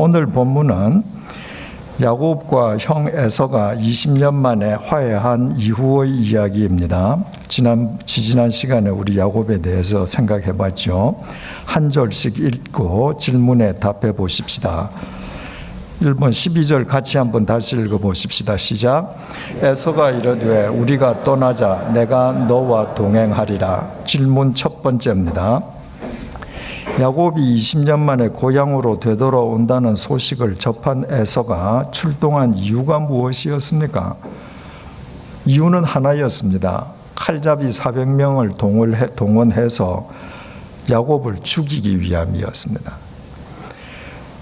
오늘 본문은 야곱과 형 에서가 20년 만에 화해한 이후의 이야기입니다. 지지난 시간에 우리 야곱에 대해서 생각해 봤죠. 한 절씩 읽고 질문에 답해 보십시다. 1번 12절 같이 한번 다시 읽어 보십시다. 시작. 에서가 이르되 우리가 떠나자 내가 너와 동행하리라. 질문 첫 번째입니다. 야곱이 20년 만에 고향으로 되돌아온다는 소식을 접한 에서가 출동한 이유가 무엇이었습니까? 이유는 하나였습니다. 칼잡이 400명을 동원해서 야곱을 죽이기 위함이었습니다.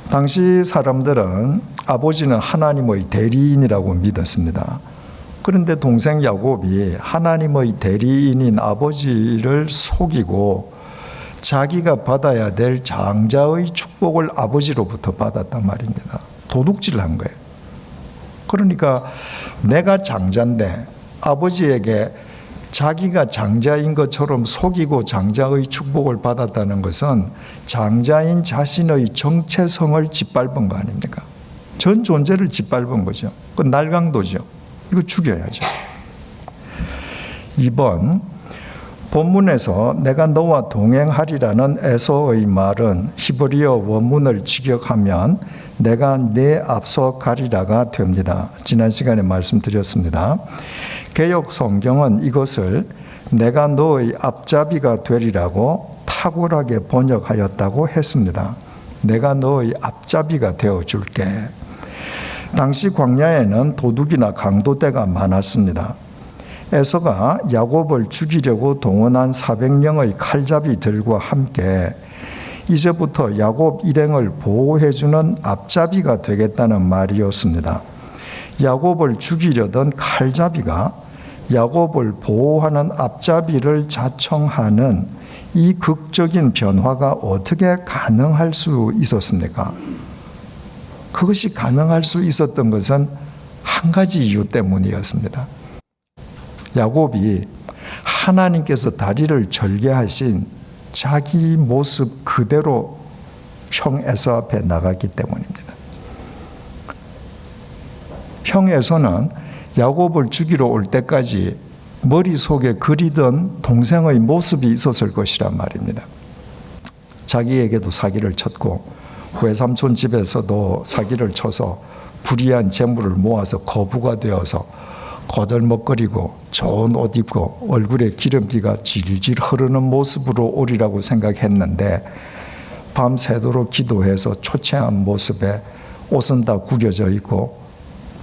당시 사람들은 아버지는 하나님의 대리인이라고 믿었습니다. 그런데 동생 야곱이 하나님의 대리인인 아버지를 속이고 자기가 받아야 될 장자의 축복을 아버지로부터 받았단 말입니다. 도둑질을 한 거예요. 그러니까 내가 장자인데 아버지에게 자기가 장자인 것처럼 속이고 장자의 축복을 받았다는 것은 장자인 자신의 정체성을 짓밟은 거 아닙니까? 전 존재를 짓밟은 거죠. 그 날강도죠. 이거 죽여야죠. 2번 본문에서 내가 너와 동행하리라는 에서의 말은 히브리어 원문을 직역하면 내가 내 앞서 가리라가 됩니다. 지난 시간에 말씀드렸습니다. 개역 성경은 이것을 내가 너의 앞잡이가 되리라고 탁월하게 번역하였다고 했습니다. 내가 너의 앞잡이가 되어줄게. 당시 광야에는 도둑이나 강도떼가 많았습니다. 에서가 야곱을 죽이려고 동원한 400명의 칼잡이들과 함께 이제부터 야곱 일행을 보호해주는 앞잡이가 되겠다는 말이었습니다. 야곱을 죽이려던 칼잡이가 야곱을 보호하는 앞잡이를 자청하는 이 극적인 변화가 어떻게 가능할 수 있었습니까? 그것이 가능할 수 있었던 것은 한 가지 이유 때문이었습니다. 야곱이 하나님께서 다리를 절개하신 자기 모습 그대로 형 에서 앞에 나갔기 때문입니다. 형 에서는 야곱을 죽이러 올 때까지 머릿속에 그리던 동생의 모습이 있었을 것이란 말입니다. 자기에게도 사기를 쳤고 외삼촌 집에서도 사기를 쳐서 불이한 재물을 모아서 거부가 되어서 거들먹거리고 좋은 옷 입고 얼굴에 기름기가 질질 흐르는 모습으로 오리라고 생각했는데 밤새도록 기도해서 초췌한 모습에 옷은 다 구겨져 있고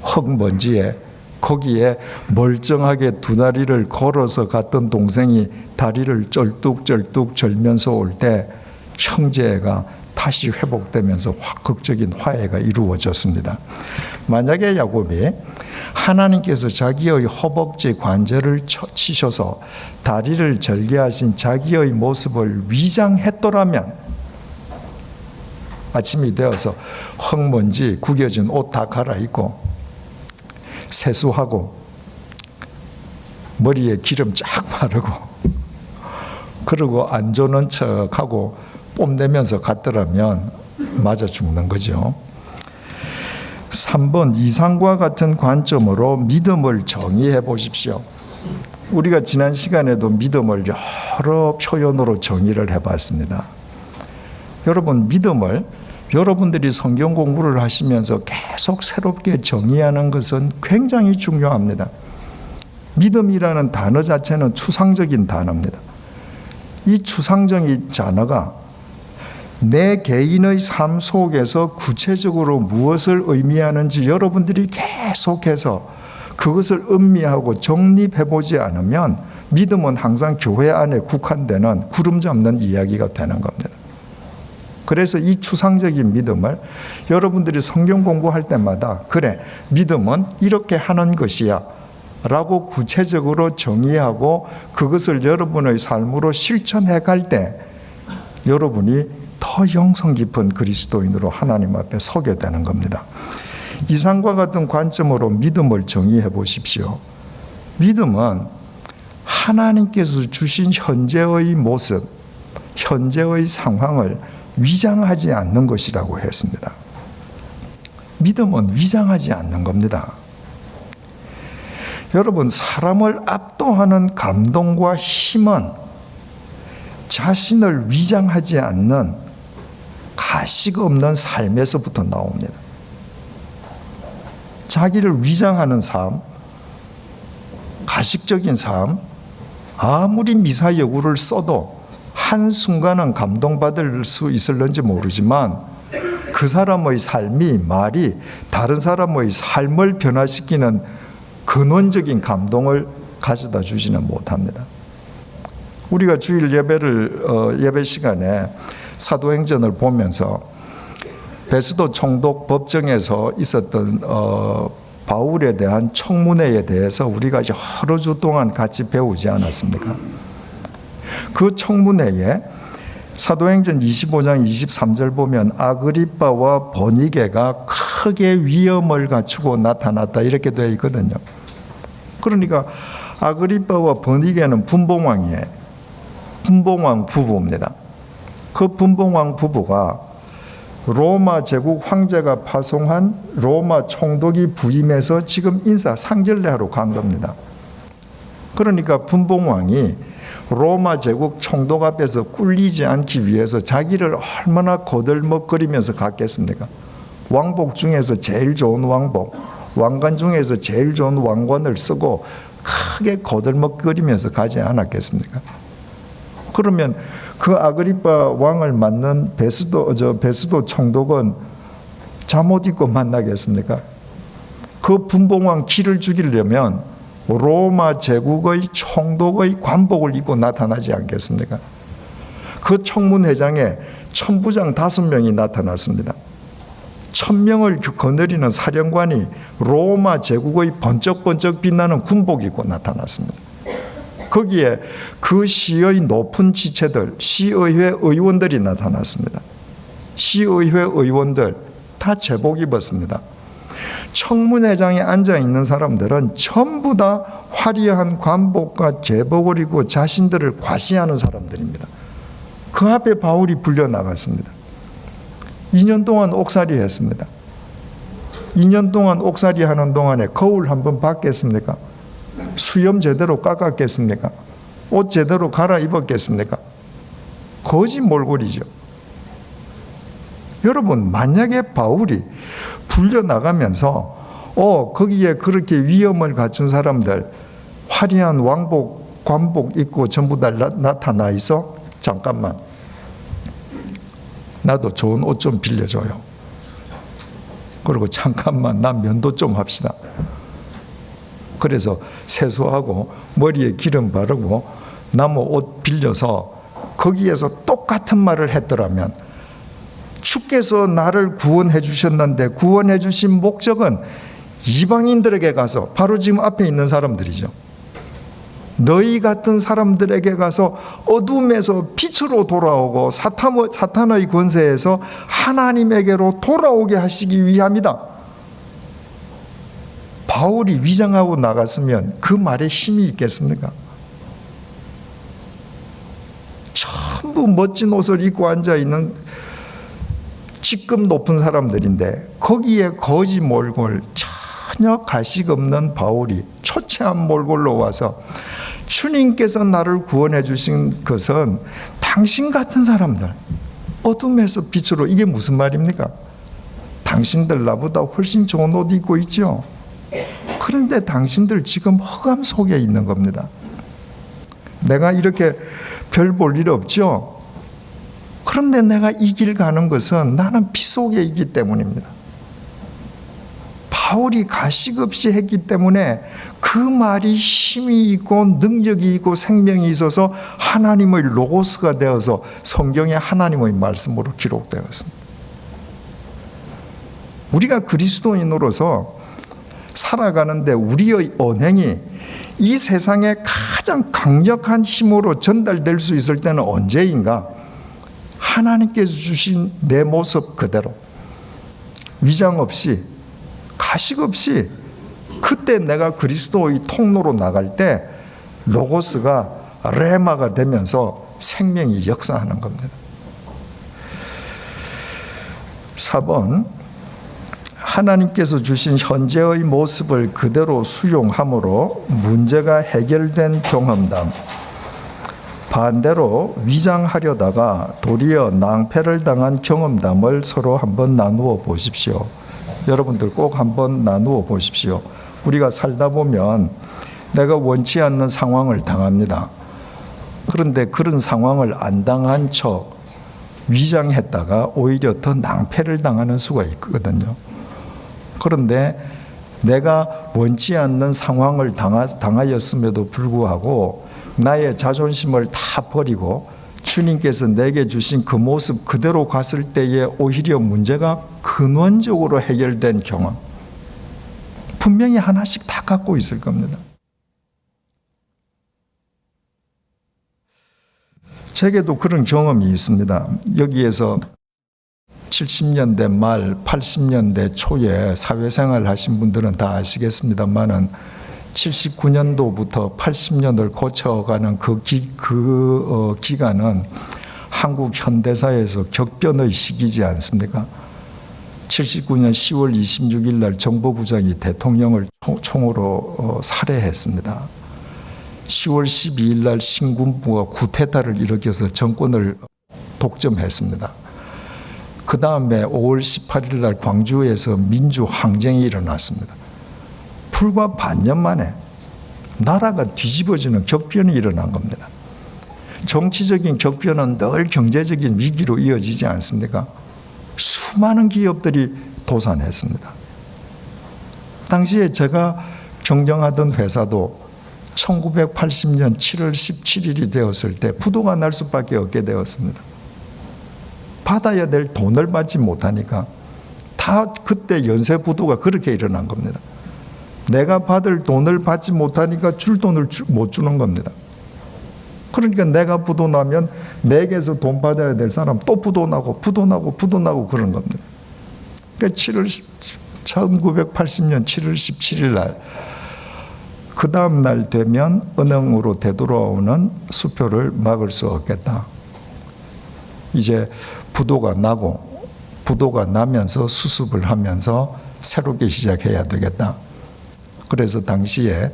흙먼지에 거기에 멀쩡하게 두 다리를 걸어서 갔던 동생이 다리를 쩔뚝쩔뚝 절면서 올 때 형제가 다시 회복되면서 극적인 화해가 이루어졌습니다. 만약에 야곱이 하나님께서 자기의 허벅지 관절을 치셔서 다리를 절개하신 자기의 모습을 위장했더라면 아침이 되어서 흙먼지 구겨진 옷 다 갈아입고 세수하고 머리에 기름 쫙 바르고 그러고 안 좋은 척하고 뽐내면서 갔더라면 맞아 죽는 거죠. 3번 이상과 같은 관점으로 믿음을 정의해 보십시오. 우리가 지난 시간에도 믿음을 여러 표현으로 정의를 해봤습니다. 여러분 믿음을 여러분들이 성경 공부를 하시면서 계속 새롭게 정의하는 것은 굉장히 중요합니다. 믿음이라는 단어 자체는 추상적인 단어입니다. 이 추상적인 단어가 내 개인의 삶 속에서 구체적으로 무엇을 의미하는지 여러분들이 계속해서 그것을 음미하고 정립해보지 않으면 믿음은 항상 교회 안에 국한되는 구름 잡는 이야기가 되는 겁니다. 그래서 이 추상적인 믿음을 여러분들이 성경 공부할 때마다 그래, 믿음은 이렇게 하는 것이야 라고 구체적으로 정의하고 그것을 여러분의 삶으로 실천해 갈 때 여러분이 더 영성 깊은 그리스도인으로 하나님 앞에 서게 되는 겁니다. 이상과 같은 관점으로 믿음을 정의해 보십시오. 믿음은 하나님께서 주신 현재의 모습, 현재의 상황을 위장하지 않는 것이라고 했습니다. 믿음은 위장하지 않는 겁니다. 여러분, 사람을 압도하는 감동과 힘은 자신을 위장하지 않는 가식 없는 삶에서부터 나옵니다. 자기를 위장하는 삶, 가식적인 삶, 아무리 미사여구를 써도 한순간은 감동받을 수 있을런지 모르지만 그 사람의 삶이, 말이 다른 사람의 삶을 변화시키는 근원적인 감동을 가져다 주지는 못합니다. 우리가 주일 예배 시간에 사도행전을 보면서 베스도 총독 법정에서 있었던 바울에 대한 청문회에 대해서 우리가 이제 여러 주 동안 같이 배우지 않았습니까? 그 청문회에 사도행전 25장 23절 보면 아그리빠와 버니게가 크게 위엄을 갖추고 나타났다 이렇게 되어 있거든요. 그러니까 아그리빠와 버니게는 분봉왕이에요. 분봉왕 부부입니다. 그 분봉왕 부부가 로마 제국 황제가 파송한 로마 총독이 부임해서 지금 인사 상견례하러 간 겁니다. 그러니까 분봉왕이 로마 제국 총독 앞에서 꿀리지 않기 위해서 자기를 얼마나 거들먹거리면서 갔겠습니까? 왕복 중에서 제일 좋은 왕복, 왕관 중에서 제일 좋은 왕관을 쓰고 크게 거들먹거리면서 가지 않았겠습니까? 그러면 그 아그리빠 왕을 맞는 베스도 총독은 잠옷 입고 만나겠습니까? 그 분봉왕 기를 죽이려면 로마 제국의 총독의 관복을 입고 나타나지 않겠습니까? 그 청문회장에 천부장 5명이 나타났습니다. 1000명을 거느리는 사령관이 로마 제국의 번쩍번쩍 빛나는 군복 입고 나타났습니다. 거기에 그 시의 높은 지체들, 시의회 의원들이 나타났습니다. 시의회 의원들 다 제복 입었습니다. 청문회장에 앉아있는 사람들은 전부 다 화려한 관복과 제복을 입고 자신들을 과시하는 사람들입니다. 그 앞에 바울이 불려나갔습니다. 2년 동안 옥살이 했습니다. 2년 동안 옥살이 하는 동안에 거울 한번 봤겠습니까? 수염 제대로 깎았겠습니까? 옷 제대로 갈아입었겠습니까? 거짓 몰골이죠. 여러분, 만약에 바울이 불려나가면서 거기에 그렇게 위엄을 갖춘 사람들 화려한 왕복, 관복 입고 전부 다 나타나 있어? 잠깐만, 나도 좋은 옷 좀 빌려줘요. 그리고 잠깐만, 나 면도 좀 합시다. 그래서 세수하고 머리에 기름 바르고 나무 옷 빌려서 거기에서 똑같은 말을 했더라면, 주께서 나를 구원해 주셨는데 구원해 주신 목적은 이방인들에게 가서, 바로 지금 앞에 있는 사람들이죠, 너희 같은 사람들에게 가서 어둠에서 빛으로 돌아오고 사탄의 권세에서 하나님에게로 돌아오게 하시기 위함이다. 바울이 위장하고 나갔으면 그 말에 힘이 있겠습니까? 전부 멋진 옷을 입고 앉아있는 직급 높은 사람들인데 거기에 거짓 몰골, 전혀 가식 없는 바울이 초췌한 몰골로 와서 주님께서 나를 구원해 주신 것은 당신 같은 사람들, 어둠에서 빛으로, 이게 무슨 말입니까? 당신들 나보다 훨씬 좋은 옷 입고 있죠. 그런데 당신들 지금 흑암 속에 있는 겁니다. 내가 이렇게 별 볼 일 없죠. 그런데 내가 이 길 가는 것은 나는 빛 속에 있기 때문입니다. 바울이 가식 없이 했기 때문에 그 말이 힘이 있고 능력이 있고 생명이 있어서 하나님의 로고스가 되어서 성경에 하나님의 말씀으로 기록되었습니다. 우리가 그리스도인으로서 살아가는데 우리의 언행이 이 세상에 가장 강력한 힘으로 전달될 수 있을 때는 언제인가? 하나님께서 주신 내 모습 그대로, 위장 없이, 가식 없이, 그때 내가 그리스도의 통로로 나갈 때 로고스가 레마가 되면서 생명이 역사하는 겁니다. 4번, 하나님께서 주신 현재의 모습을 그대로 수용함으로 문제가 해결된 경험담, 반대로 위장하려다가 도리어 낭패를 당한 경험담을 서로 한번 나누어 보십시오. 여러분들 꼭 한번 나누어 보십시오. 우리가 살다 보면 내가 원치 않는 상황을 당합니다. 그런데 그런 상황을 안 당한 척 위장했다가 오히려 더 낭패를 당하는 수가 있거든요. 그런데 내가 원치 않는 상황을 당하였음에도 불구하고 나의 자존심을 다 버리고 주님께서 내게 주신 그 모습 그대로 갔을 때에 오히려 문제가 근원적으로 해결된 경험, 분명히 하나씩 다 갖고 있을 겁니다. 제게도 그런 경험이 있습니다. 여기에서 70년대 말 80년대 초에 사회생활 하신 분들은 다 아시겠습니다만은 79년도부터 80년을 거쳐가는 그 기간은 한국 현대사에서 격변의 시기지 않습니까? 79년 10월 26일 날 정보부장이 대통령을 총으로 살해했습니다. 10월 12일 날 신군부가 쿠데타를 일으켜서 정권을 독점했습니다. 그 다음에 5월 18일 날 광주에서 민주항쟁이 일어났습니다. 불과 반년 만에 나라가 뒤집어지는 격변이 일어난 겁니다. 정치적인 격변은 늘 경제적인 위기로 이어지지 않습니까? 수많은 기업들이 도산했습니다. 당시에 제가 경영하던 회사도 1980년 7월 17일이 되었을 때 부도가 날 수밖에 없게 되었습니다. 받아야 될 돈을 받지 못하니까 다 그때 연쇄 부도가 그렇게 일어난 겁니다. 내가 받을 돈을 받지 못하니까 줄 돈을 못 주는 겁니다. 그러니까 내가 부도 나면 내게서 돈 받아야 될 사람 또 부도 나고 그런 겁니다. 그러니까 1980년 7월 17일 날 그 다음 날 되면 은행으로 되돌아오는 수표를 막을 수 없겠다. 이제 부도가 나면서 수습을 하면서 새롭게 시작해야 되겠다. 그래서 당시에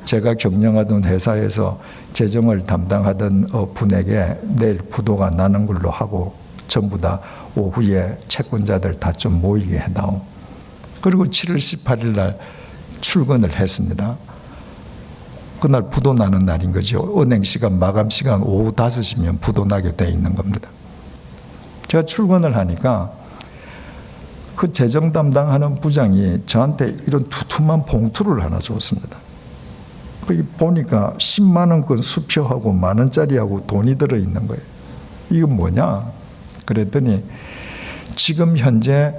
제가 경영하던 회사에서 재정을 담당하던 분에게 내일 부도가 나는 걸로 하고 전부 다 오후에 채권자들 다 좀 모이게 해다오. 그리고 7월 18일 날 출근을 했습니다. 그날 부도 나는 날인 거죠. 은행 시간, 마감 시간 오후 5시면 부도 나게 돼 있는 겁니다. 제가 출근을 하니까 그 재정 담당하는 부장이 저한테 이런 두툼한 봉투를 하나 줬습니다. 거기 보니까 10만 원권 수표하고 만 원짜리하고 돈이 들어있는 거예요. 이건 뭐냐? 그랬더니 지금 현재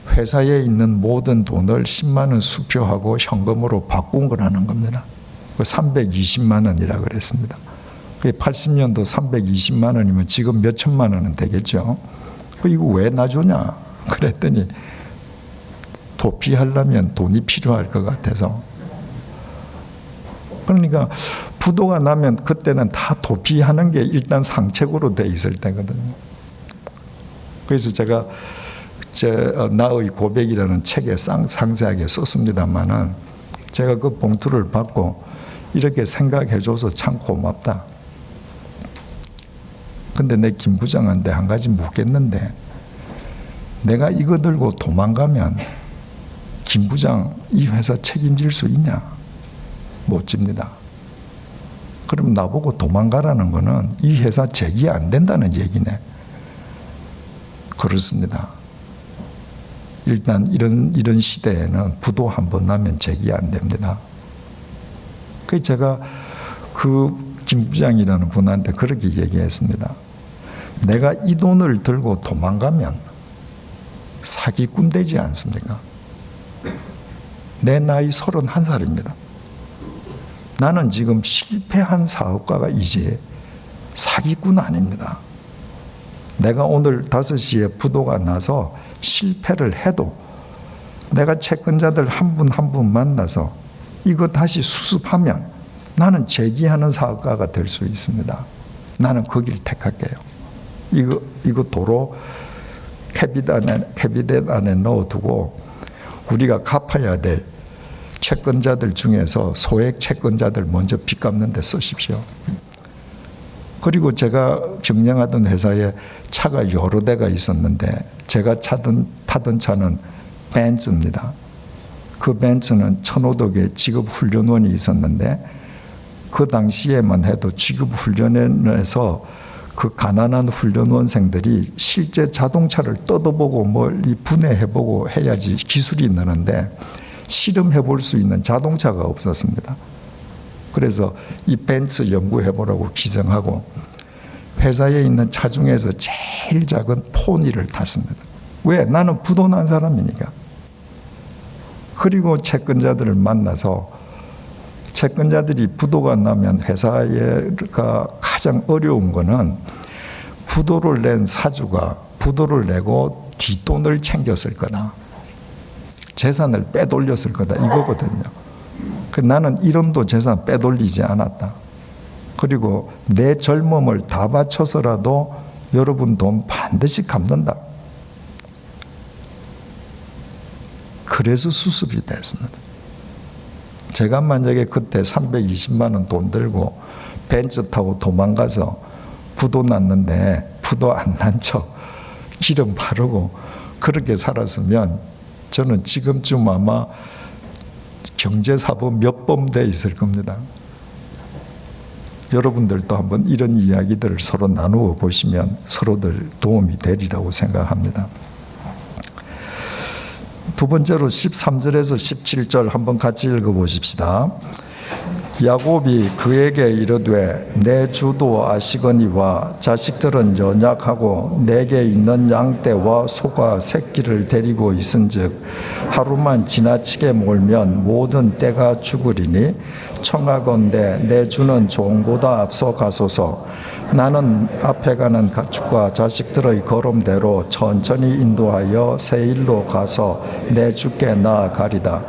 회사에 있는 모든 돈을 10만 원 수표하고 현금으로 바꾼 거라는 겁니다. 320만 원이라 그랬습니다. 80년도 320만 원이면 지금 몇 천만 원은 되겠죠. 이거 왜 놔주냐? 그랬더니 도피하려면 돈이 필요할 것 같아서. 그러니까 부도가 나면 그때는 다 도피하는 게 일단 상책으로 돼 있을 때거든요. 그래서 제가 나의 고백이라는 책에 상세하게 썼습니다만은 제가 그 봉투를 받고 이렇게 생각해줘서 참 고맙다. 근데 내 김 부장한테 한 가지 묻겠는데 내가 이거 들고 도망가면 김 부장 이 회사 책임질 수 있냐? 못 집니다. 그럼 나보고 도망가라는 거는 이 회사 재기 안 된다는 얘기네. 그렇습니다. 일단 이런 시대에는 부도 한 번 나면 재기 안 됩니다. 그래서 제가 그 김 부장이라는 분한테 그렇게 얘기했습니다. 내가 이 돈을 들고 도망가면 사기꾼 되지 않습니까? 내 나이 31살입니다. 나는 지금 실패한 사업가가 이제 사기꾼 아닙니다. 내가 오늘 5시에 부도가 나서 실패를 해도 내가 채권자들 한 분 한 분 만나서 이거 다시 수습하면 나는 재기하는 사업가가 될 수 있습니다. 나는 그 길 택할게요. 이거 도로 캐비넷 안에 넣어두고 우리가 갚아야 될 채권자들 중에서 소액 채권자들 먼저 빚 갚는 데 쓰십시오. 그리고 제가 경영하던 회사에 차가 여러 대가 있었는데 제가 타던 차는 벤츠입니다. 그 벤츠는 1,500의 직업훈련원이 있었는데 그 당시에만 해도 직업훈련원에서 그 가난한 훈련원생들이 실제 자동차를 뜯어보고 멀리 분해해보고 해야지 기술이 느는데 실험해볼 수 있는 자동차가 없었습니다. 그래서 이 벤츠 연구해보라고 기증하고 회사에 있는 차 중에서 제일 작은 포니를 탔습니다. 왜? 나는 부도 난 사람이니까. 그리고 채권자들을 만나서 채권자들이 부도가 나면 회사가 가장 어려운 거는 부도를 낸 사주가 부도를 내고 뒷돈을 챙겼을 거다. 재산을 빼돌렸을 거다. 이거거든요. 나는 1원도 재산 빼돌리지 않았다. 그리고 내 젊음을 다 바쳐서라도 여러분 돈 반드시 갚는다. 그래서 수습이 됐습니다. 제가 만약에 그때 320만 원 돈 들고 벤츠 타고 도망가서 부도 났는데 부도 안 난 척 기름 바르고 그렇게 살았으면 저는 지금쯤 아마 경제사법 몇 범 돼 있을 겁니다. 여러분들도 한번 이런 이야기들을 서로 나누어 보시면 서로들 도움이 되리라고 생각합니다. 두 번째로 13절에서 17절 한번 같이 읽어보십시다. 야곱이 그에게 이르되 내 주도 아시거니와 자식들은 연약하고 내게 있는 양떼와 소가 새끼를 데리고 있은즉 하루만 지나치게 몰면 모든 떼가 죽으리니 청하건대 내 주는 종보다 앞서 가소서. 나는 앞에 가는 가축과 자식들의 걸음대로 천천히 인도하여 세일로 가서 내 주께 나아가리다.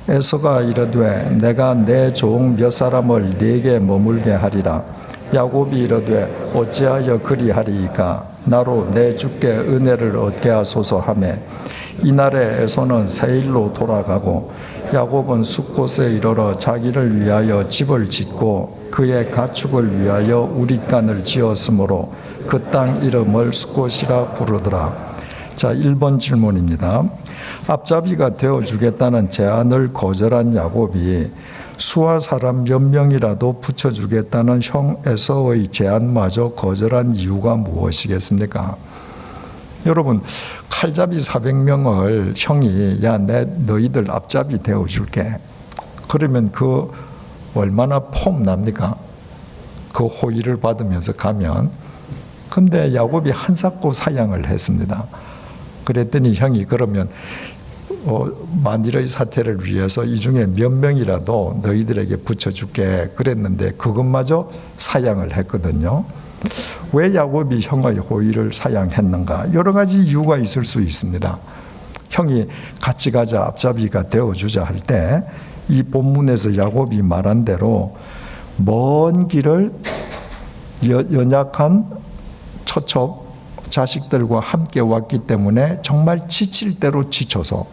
에서가 이르되 내가 내 종 몇 사람을 네게 머물게 하리라. 야곱이 이르되 어찌하여 그리하리이까. 나로 내 주께 은혜를 얻게 하소서 하매 이날에 에서는 세일로 돌아가고 야곱은 숫곳에 이르러 자기를 위하여 집을 짓고 그의 가축을 위하여 우릿간을 지었으므로 그 땅 이름을 숫곳이라 부르더라. 자, 1번 질문입니다. 앞잡이가 되어주겠다는 제안을 거절한 야곱이 수하 사람 몇 명이라도 붙여주겠다는 형 에서의 제안마저 거절한 이유가 무엇이겠습니까? 여러분, 칼잡이 400명을 형이 너희들 앞잡이 되어줄게. 그러면 그 얼마나 폼납니까? 그 호의를 받으면서 가면. 근데 야곱이 한사코 사양을 했습니다. 그랬더니 형이 그러면 만일의 사태를 위해서 이 중에 몇 명이라도 너희들에게 붙여줄게 그랬는데 그것마저 사양을 했거든요. 왜 야곱이 형의 호의를 사양했는가? 여러 가지 이유가 있을 수 있습니다. 형이 같이 가자, 앞잡이가 되어주자 할 때 이 본문에서 야곱이 말한 대로 먼 길을 연약한 처첩 자식들과 함께 왔기 때문에 정말 지칠 대로 지쳐서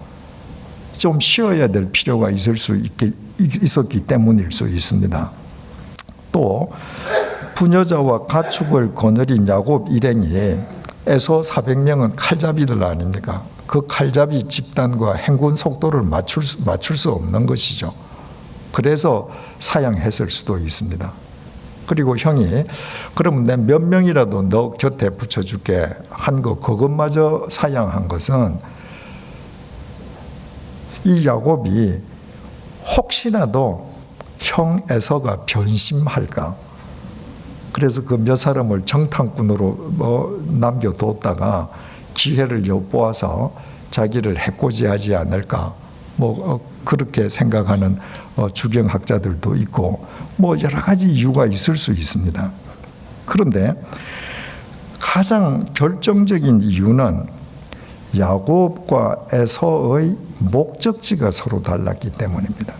좀 쉬어야 될 필요가 있었기 때문일 수 있습니다. 또 부녀자와 가축을 거느린 야곱 일행이 에서 400명은 칼잡이들 아닙니까? 그 칼잡이 집단과 행군 속도를 맞출 수 없는 것이죠. 그래서 사양했을 수도 있습니다. 그리고 형이 그러면 내 몇 명이라도 너 곁에 붙여줄게 한 거 그것마저 사양한 것은 이 야곱이 혹시라도 형 에서가 변심할까. 그래서 그 몇 사람을 정탐꾼으로 남겨뒀다가 기회를 엿보아서 자기를 해코지하지 않을까. 그렇게 생각하는 주경학자들도 있고 여러 가지 이유가 있을 수 있습니다. 그런데 가장 결정적인 이유는 야곱과 에서의 목적지가 서로 달랐기 때문입니다.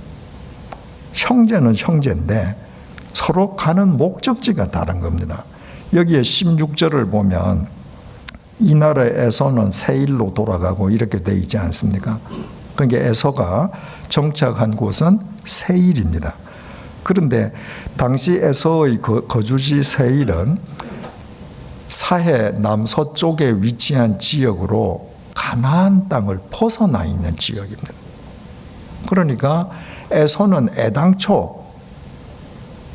형제는 형제인데 서로 가는 목적지가 다른 겁니다. 여기에 16절을 보면 이 나라의 에서는 세일로 돌아가고 이렇게 돼 있지 않습니까? 그러니까 에서가 정착한 곳은 세일입니다. 그런데 당시 에서의 거주지 세일은 사해 남서쪽에 위치한 지역으로 가나안 땅을 벗어나 있는 지역입니다. 그러니까 에서는 애당초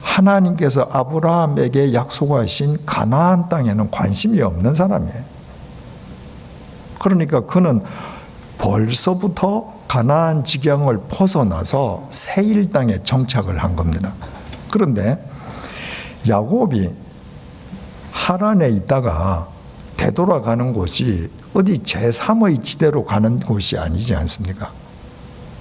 하나님께서 아브라함에게 약속하신 가나안 땅에는 관심이 없는 사람이에요. 그러니까 그는 벌써부터 가나안 지경을 벗어나서 세일 땅에 정착을 한 겁니다. 그런데 야곱이 하란에 있다가 되돌아가는 곳이 어디 제3의 지대로 가는 곳이 아니지 않습니까?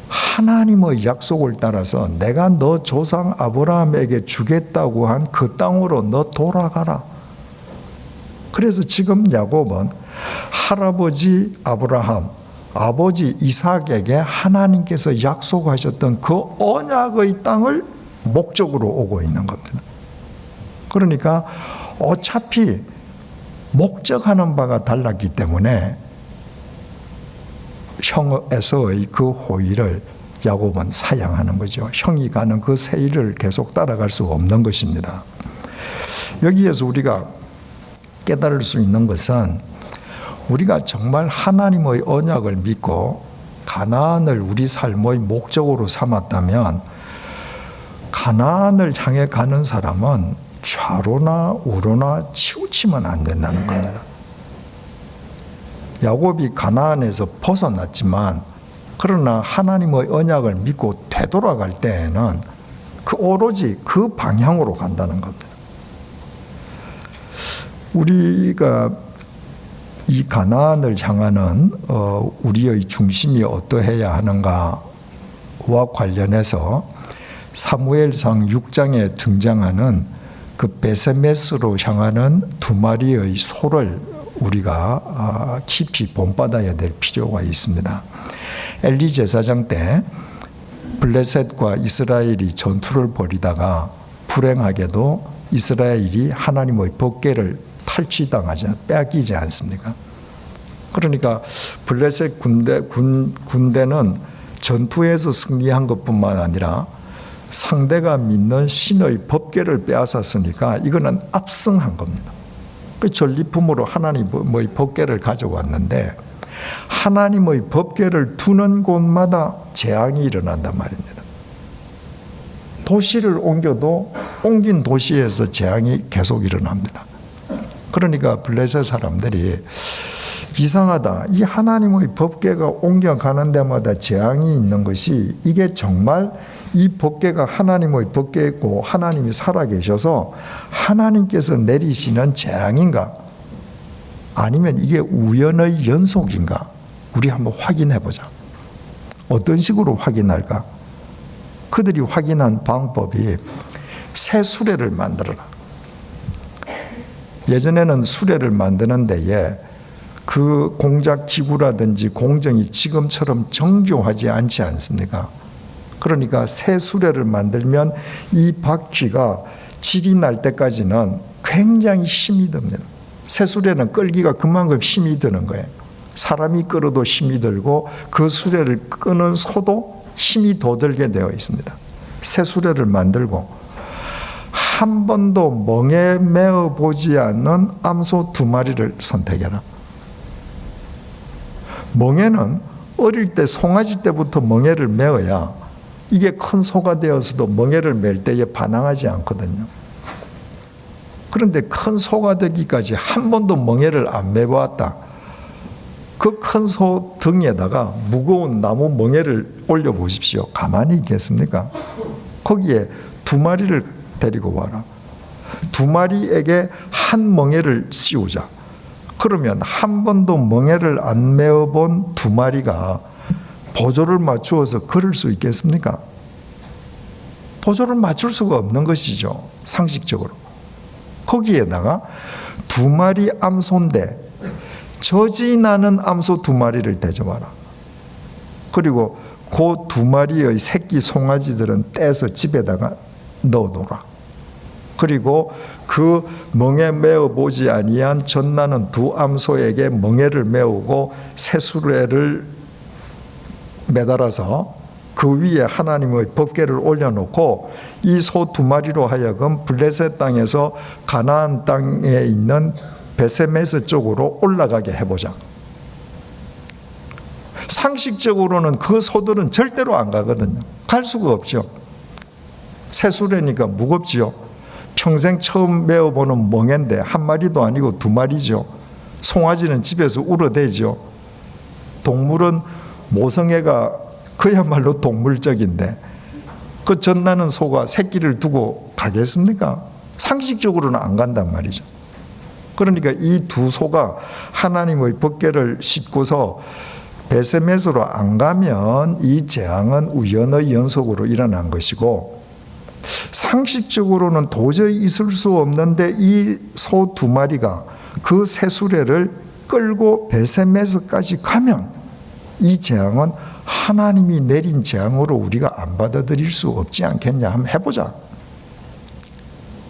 하나님의 약속을 따라서 내가 너 조상 아브라함에게 주겠다고 한 그 땅으로 너 돌아가라. 그래서 지금 야곱은 할아버지 아브라함, 아버지 이삭에게 하나님께서 약속하셨던 그 언약의 땅을 목적으로 오고 있는 겁니다. 그러니까 어차피 목적하는 바가 달랐기 때문에 형 에서의 그 호의를 야곱은 사양하는 거죠. 형이 가는 그 세일을 계속 따라갈 수가 없는 것입니다. 여기에서 우리가 깨달을 수 있는 것은 우리가 정말 하나님의 언약을 믿고 가나안을 우리 삶의 목적으로 삼았다면 가나안을 향해 가는 사람은 좌로나 우로나 치우치면 안 된다는 겁니다. 야곱이 가나안에서 벗어났지만 그러나 하나님의 언약을 믿고 되돌아갈 때에는 오로지 그 방향으로 간다는 겁니다. 우리가 이 가나안을 향하는 우리의 중심이 어떠해야 하는가와 관련해서 사무엘상 6장에 등장하는 그 베세메스로 향하는 두 마리의 소를 우리가 깊이 본받아야 될 필요가 있습니다. 엘리 제사장 때 블레셋과 이스라엘이 전투를 벌이다가 불행하게도 이스라엘이 하나님의 법궤를 탈취당하지 빼앗기지 않습니까? 그러니까 블레셋 군대는 전투에서 승리한 것뿐만 아니라 상대가 믿는 신의 법궤를 빼앗았으니까 이거는 압승한 겁니다. 그 전리품으로 하나님의 법궤를 가져왔는데 하나님의 법궤를 두는 곳마다 재앙이 일어난단 말입니다. 도시를 옮겨도 옮긴 도시에서 재앙이 계속 일어납니다. 그러니까 블레셋 사람들이 이상하다. 이 하나님의 법궤가 옮겨가는 데마다 재앙이 있는 것이 이게 정말 이 법궤가 하나님의 법궤고 하나님이 살아계셔서 하나님께서 내리시는 재앙인가? 아니면 이게 우연의 연속인가? 우리 한번 확인해 보자. 어떤 식으로 확인할까? 그들이 확인한 방법이 새 수레를 만들어라. 예전에는 수레를 만드는 데에 그 공작 기구라든지 공정이 지금처럼 정교하지 않지 않습니까? 그러니까 새 수레를 만들면 이 바퀴가 질이 날 때까지는 굉장히 힘이 듭니다. 새 수레는 끌기가 그만큼 힘이 드는 거예요. 사람이 끌어도 힘이 들고 그 수레를 끄는 소도 힘이 더 들게 되어 있습니다. 새 수레를 만들고 한 번도 멍에 매어 보지 않는 암소 2마리를 선택해라. 멍에는 어릴 때 송아지 때부터 멍에를 매어야 이게 큰 소가 되어서도 멍에를 맬 때에 반항하지 않거든요. 그런데 큰 소가 되기까지 한 번도 멍에를 안 매보았다. 그 큰 소 등에다가 무거운 나무 멍에를 올려보십시오. 가만히 있겠습니까? 거기에 2마리를 데리고 와라. 2마리에게 한 멍에를 씌우자. 그러면 한 번도 멍에를 안 메어본 2마리가 보조를 맞추어서 걸을 수 있겠습니까? 보조를 맞출 수가 없는 것이죠. 상식적으로. 거기에다가 2마리 암소인데 젖이 나는 암소 2마리를 대접하라. 그리고 그 2마리의 새끼 송아지들은 떼서 집에다가 넣어놓으라. 그리고 그 멍에 메어 보지 아니한 젖나는 2 암소에게 멍에를 메우고 새 수레를 매달아서 그 위에 하나님의 법궤를 올려놓고 이 소 두 마리로 하여금 블레셋 땅에서 가나안 땅에 있는 베세메스 쪽으로 올라가게 해보자. 상식적으로는 그 소들은 절대로 안 가거든요. 갈 수가 없죠. 새수레니까 무겁지요. 평생 처음 메어보는 멍에인데 한 마리도 아니고 두 마리죠. 송아지는 집에서 울어대죠. 동물은 모성애가 그야말로 동물적인데 그 젖나는 소가 새끼를 두고 가겠습니까? 상식적으로는 안 간단 말이죠. 그러니까 이 두 소가 하나님의 법궤를 싣고서 베세메스로 안 가면 이 재앙은 우연의 연속으로 일어난 것이고, 상식적으로는 도저히 있을 수 없는데 이 소 두 마리가 그 새수레를 끌고 베세메스까지 가면 이 재앙은 하나님이 내린 재앙으로 우리가 안 받아들일 수 없지 않겠냐. 한번 해보자.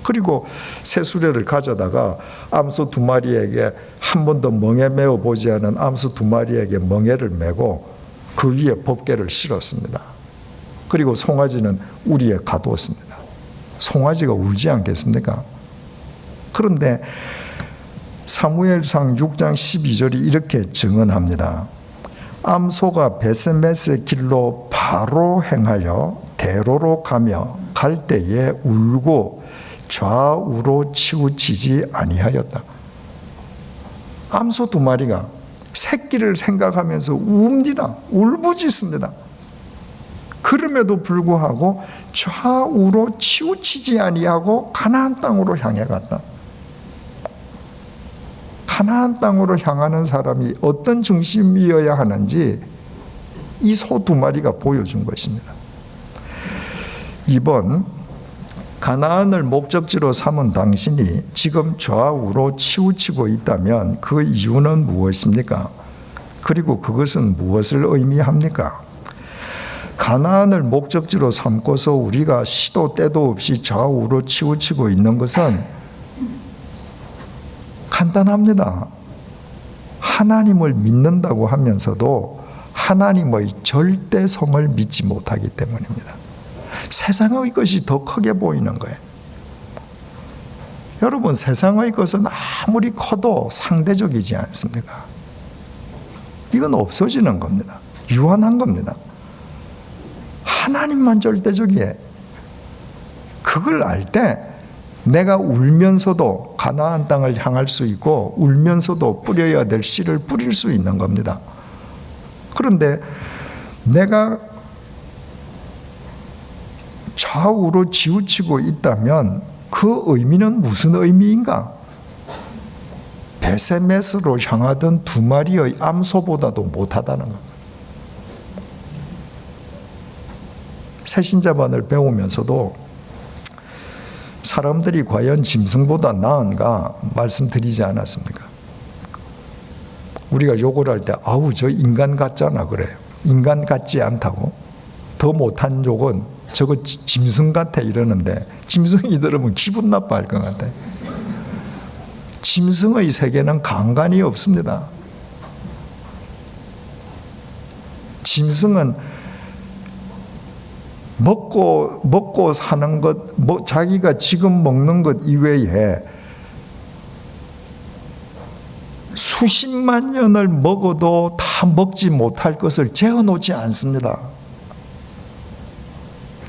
그리고 새수레를 가져다가 암소 두 마리에게 한 번도 멍에 메어 보지 않은 암소 두 마리에게 멍에를 메고 그 위에 법궤를 실었습니다. 그리고 송아지는 우리에 가두었습니다. 송아지가 울지 않겠습니까? 그런데 사무엘상 6장 12절이 이렇게 증언합니다. 암소가 베세메스의 길로 바로 행하여 대로로 가며 갈 때에 울고 좌우로 치우치지 아니하였다. 암소 두 마리가 새끼를 생각하면서 웁니다. 울부짖습니다. 그럼에도 불구하고 좌우로 치우치지 아니하고 가나안 땅으로 향해 갔다. 가나안 땅으로 향하는 사람이 어떤 중심이어야 하는지 이 소 두 마리가 보여준 것입니다. 이번 가나안을 목적지로 삼은 당신이 지금 좌우로 치우치고 있다면 그 이유는 무엇입니까? 그리고 그것은 무엇을 의미합니까? 가나안을 목적지로 삼고서 우리가 시도 때도 없이 좌우로 치우치고 있는 것은 간단합니다. 하나님을 믿는다고 하면서도 하나님의 절대성을 믿지 못하기 때문입니다. 세상의 것이 더 크게 보이는 거예요. 여러분, 세상의 것은 아무리 커도 상대적이지 않습니까? 이건 없어지는 겁니다. 유한한 겁니다. 하나님만 절대적이에요. 그걸 알 때 내가 울면서도 가나안 땅을 향할 수 있고 울면서도 뿌려야 될 씨를 뿌릴 수 있는 겁니다. 그런데 내가 좌우로 치우치고 있다면 그 의미는 무슨 의미인가? 베세메스로 향하던 두 마리의 암소보다도 못하다는 겁니다. 새신자반을 배우면서도 사람들이 과연 짐승보다 나은가 말씀드리지 않았습니까? 우리가 욕을 할 때 아우 저 인간 같잖아 그래요. 인간 같지 않다고. 더 못한 욕은 저거 짐승 같아 이러는데 짐승이 들으면 기분 나빠할 것 같아. 짐승의 세계는 간간이 없습니다. 짐승은 먹고 사는 것, 자기가 지금 먹는 것 이외에 수십만 년을 먹어도 다 먹지 못할 것을 재어놓지 않습니다.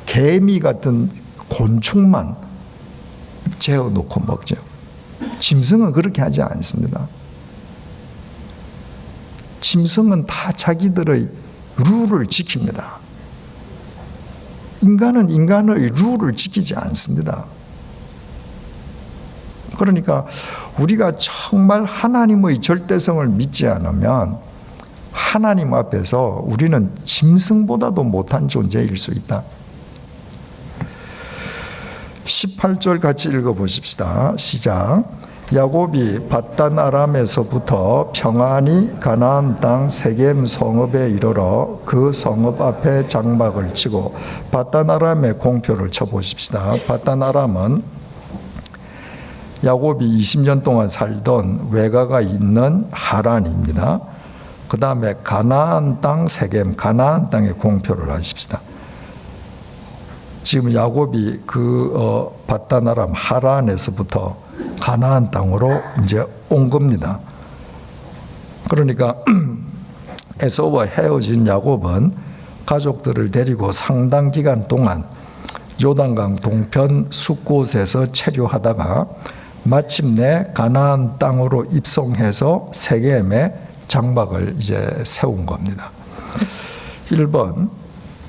개미 같은 곤충만 재어놓고 먹죠. 짐승은 그렇게 하지 않습니다. 짐승은 다 자기들의 룰을 지킵니다. 인간은 인간의 룰을 지키지 않습니다. 그러니까 우리가 정말 하나님의 절대성을 믿지 않으면 하나님 앞에서 우리는 짐승보다도 못한 존재일 수 있다. 18절 같이 읽어보십시다. 시작. 야곱이 밧단 아람에서부터 평안히 가나안 땅 세겜 성읍에 이르러 그 성읍 앞에 장막을 치고 밧단 아람의 공표를 쳐보십시다. 밧단 아람은 야곱이 20년 동안 살던 외가가 있는 하란입니다. 그 다음에 가나안 땅 세겜, 가나안 땅에 공표를 하십시다. 지금 야곱이 바단 아람 하란에서부터 가나안 땅으로 이제 온 겁니다. 그러니까 에서와 헤어진 야곱은 가족들을 데리고 상당 기간 동안 요단강 동편 숲곳에서 체류하다가 마침내 가나안 땅으로 입성해서 세겜에 장막을 이제 세운 겁니다. 1번,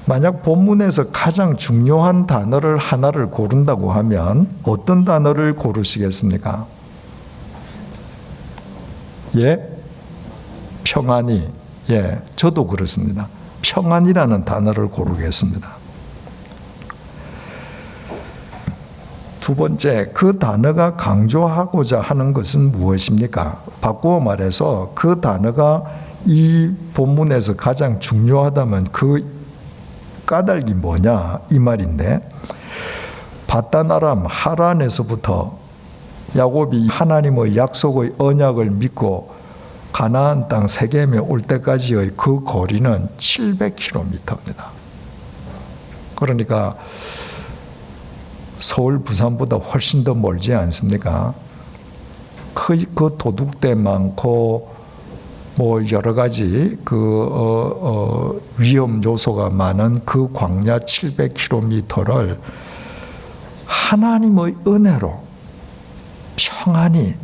만약 본문에서 가장 중요한 단어를 하나를 고른다고 하면 어떤 단어를 고르시겠습니까? 예? 평안이. 예, 저도 그렇습니다. 평안이라는 단어를 고르겠습니다. 두 번째, 그 단어가 강조하고자 하는 것은 무엇입니까? 바꾸어 말해서 그 단어가 이 본문에서 가장 중요하다면 그 까닭이 뭐냐 이 말인데, 바단 아람 하란에서부터 야곱이 하나님의 약속의 언약을 믿고 가나안 땅 세겜에 올 때까지의 그 거리는 700km입니다. 그러니까 서울 부산보다 훨씬 더 멀지 않습니까? 그 도둑대 많고 뭐 여러 가지 위험 요소가 많은 그 광야 700km를 하나님의 은혜로 평안히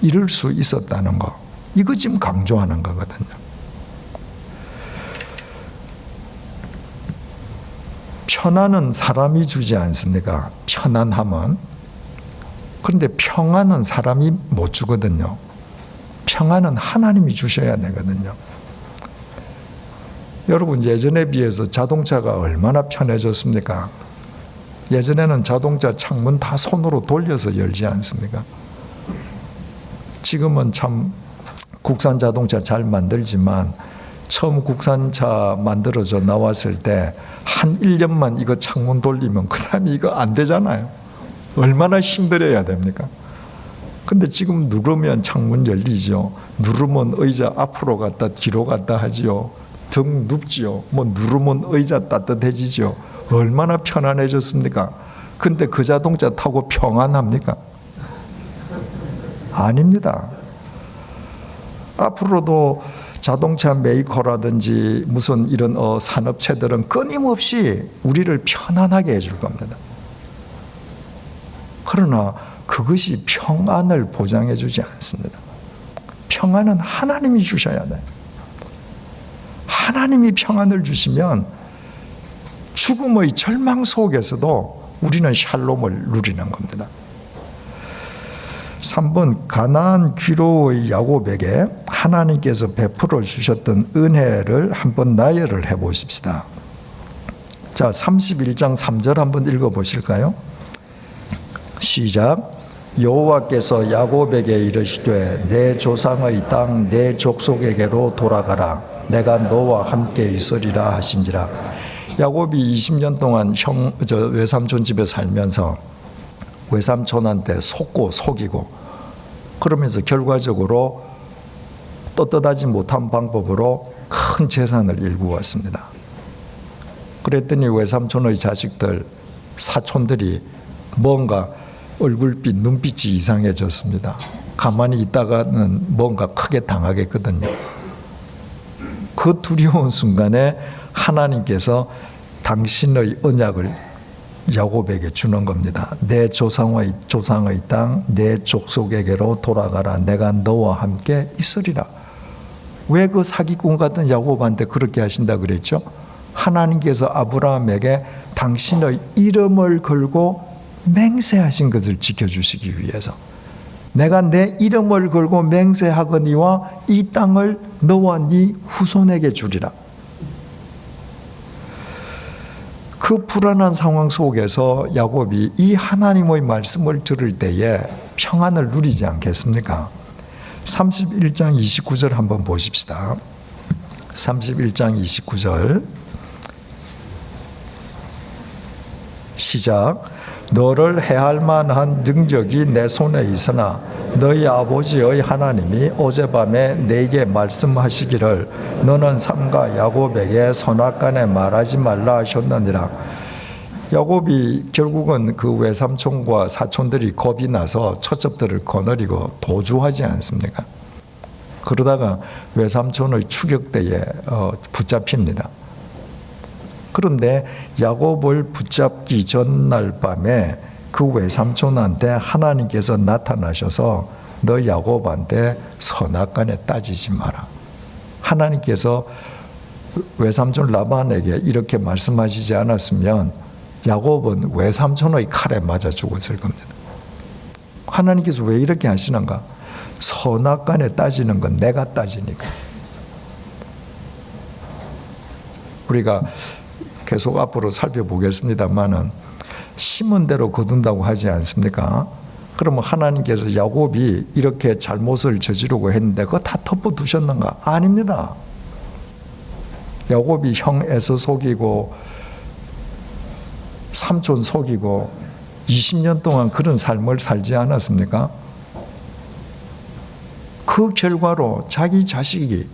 이룰 수 있었다는 거, 이거 지금 강조하는 거거든요. 편안은 사람이 주지 않습니까? 편안함은. 그런데 평안은 사람이 못 주거든요. 평안은 하나님이 주셔야 되거든요. 여러분, 예전에 비해서 자동차가 얼마나 편해졌습니까? 예전에는 자동차 창문 다 손으로 돌려서 열지 않습니까? 지금은 참 국산 자동차 잘 만들지만 처음 국산차 만들어져 나왔을 때 한 1년만 이거 창문 돌리면 그 다음에 이거 안 되잖아요. 얼마나 힘들어야 됩니까? 근데 지금 누르면 창문 열리죠. 누르면 의자 앞으로 갔다 뒤로 갔다 하지요. 등 눕지요. 뭐 누르면 의자 따뜻해지죠. 얼마나 편안해졌습니까? 근데 그 자동차 타고 평안합니까? 아닙니다. 앞으로도 자동차 메이커라든지 무슨 이런 산업체들은 끊임없이 우리를 편안하게 해줄 겁니다. 그러나 그것이 평안을 보장해 주지 않습니다. 평안은 하나님이 주셔야 돼요. 하나님이 평안을 주시면 죽음의 절망 속에서도 우리는 샬롬을 누리는 겁니다. 3번, 가나안 귀로의 야곱에게 하나님께서 베풀어 주셨던 은혜를 한번 나열을 해보십시다. 자, 31장 3절 한번 읽어보실까요? 시작. 여호와께서 야곱에게 이르시되 내 조상의 땅 내 족속에게로 돌아가라. 내가 너와 함께 있으리라 하신지라. 야곱이 20년 동안 외삼촌 집에 살면서 외삼촌한테 속이고 그러면서 결과적으로 떳떳하지 못한 방법으로 큰 재산을 일구었습니다. 그랬더니 외삼촌의 자식들, 사촌들이 뭔가 얼굴빛, 눈빛이 이상해졌습니다. 가만히 있다가는 뭔가 크게 당하겠거든요. 그 두려운 순간에 하나님께서 당신의 언약을 야곱에게 주는 겁니다. 내 조상의 땅, 내 족속에게로 돌아가라. 내가 너와 함께 있으리라. 왜 그 사기꾼 같은 야곱한테 그렇게 하신다 그랬죠? 하나님께서 아브라함에게 당신의 이름을 걸고 맹세하신 것을 지켜주시기 위해서, 내가 내 이름을 걸고 맹세하거니와 이 땅을 너와 네 후손에게 주리라. 그 불안한 상황 속에서 야곱이 이 하나님의 말씀을 들을 때에 평안을 누리지 않겠습니까? 31장 29절 한번 보십시다. 31장 29절 시작. 너를 해할 만한 능력이 내 손에 있으나 너희 아버지의 하나님이 어젯밤에 내게 말씀하시기를 너는 삼가 야곱에게 선악간에 말하지 말라 하셨느니라. 야곱이 결국은 그 외삼촌과 사촌들이 겁이 나서 처첩들을 거느리고 도주하지 않습니까? 그러다가 외삼촌의 추격대에 붙잡힙니다. 그런데 야곱을 붙잡기 전날 밤에 그 외삼촌한테 하나님께서 나타나셔서 너 야곱한테 선악간에 따지지 마라. 하나님께서 외삼촌 라반에게 이렇게 말씀하시지 않았으면 야곱은 외삼촌의 칼에 맞아 죽었을 겁니다. 하나님께서 왜 이렇게 하시는가? 선악간에 따지는 건 내가 따지니까. 우리가 계속 앞으로 살펴보겠습니다만은 심은 대로 거둔다고 하지 않습니까? 그러면 하나님께서 야곱이 이렇게 잘못을 저지르고 했는데 그거 다 덮어두셨는가? 아닙니다. 야곱이 형 에서 속이고 삼촌 속이고 20년 동안 그런 삶을 살지 않았습니까? 그 결과로 자기 자식이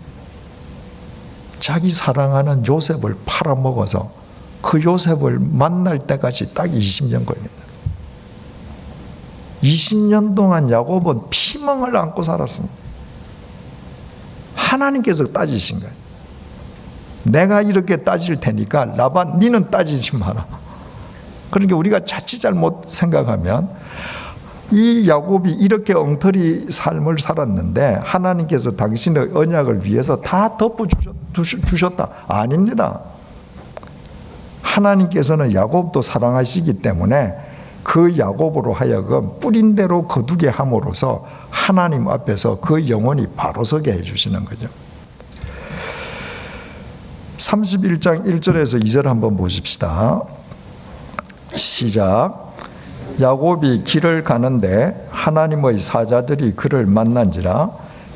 자기 사랑하는 요셉을 팔아먹어서 그 요셉을 만날 때까지 딱 20년 걸립니다. 20년 동안 야곱은 피멍을 안고 살았습니다. 하나님께서 따지신 거예요. 내가 이렇게 따질 테니까 라반 니는 따지지 마라. 그러니까 우리가 자칫 잘못 생각하면 이 야곱이 이렇게 엉터리 삶을 살았는데 하나님께서 당신의 언약을 위해서 다 덮어주셨다. 아닙니다. 하나님께서는 야곱도 사랑하시기 때문에 그 야곱으로 하여금 뿌린 대로 거두게 함으로써 하나님 앞에서 그 영혼이 바로 서게 해주시는 거죠. 31장 1절에서 2절 한번 보십시다. 시작. 야곱이 길을 가는데 하나님의 사자들이 그를 만난지라.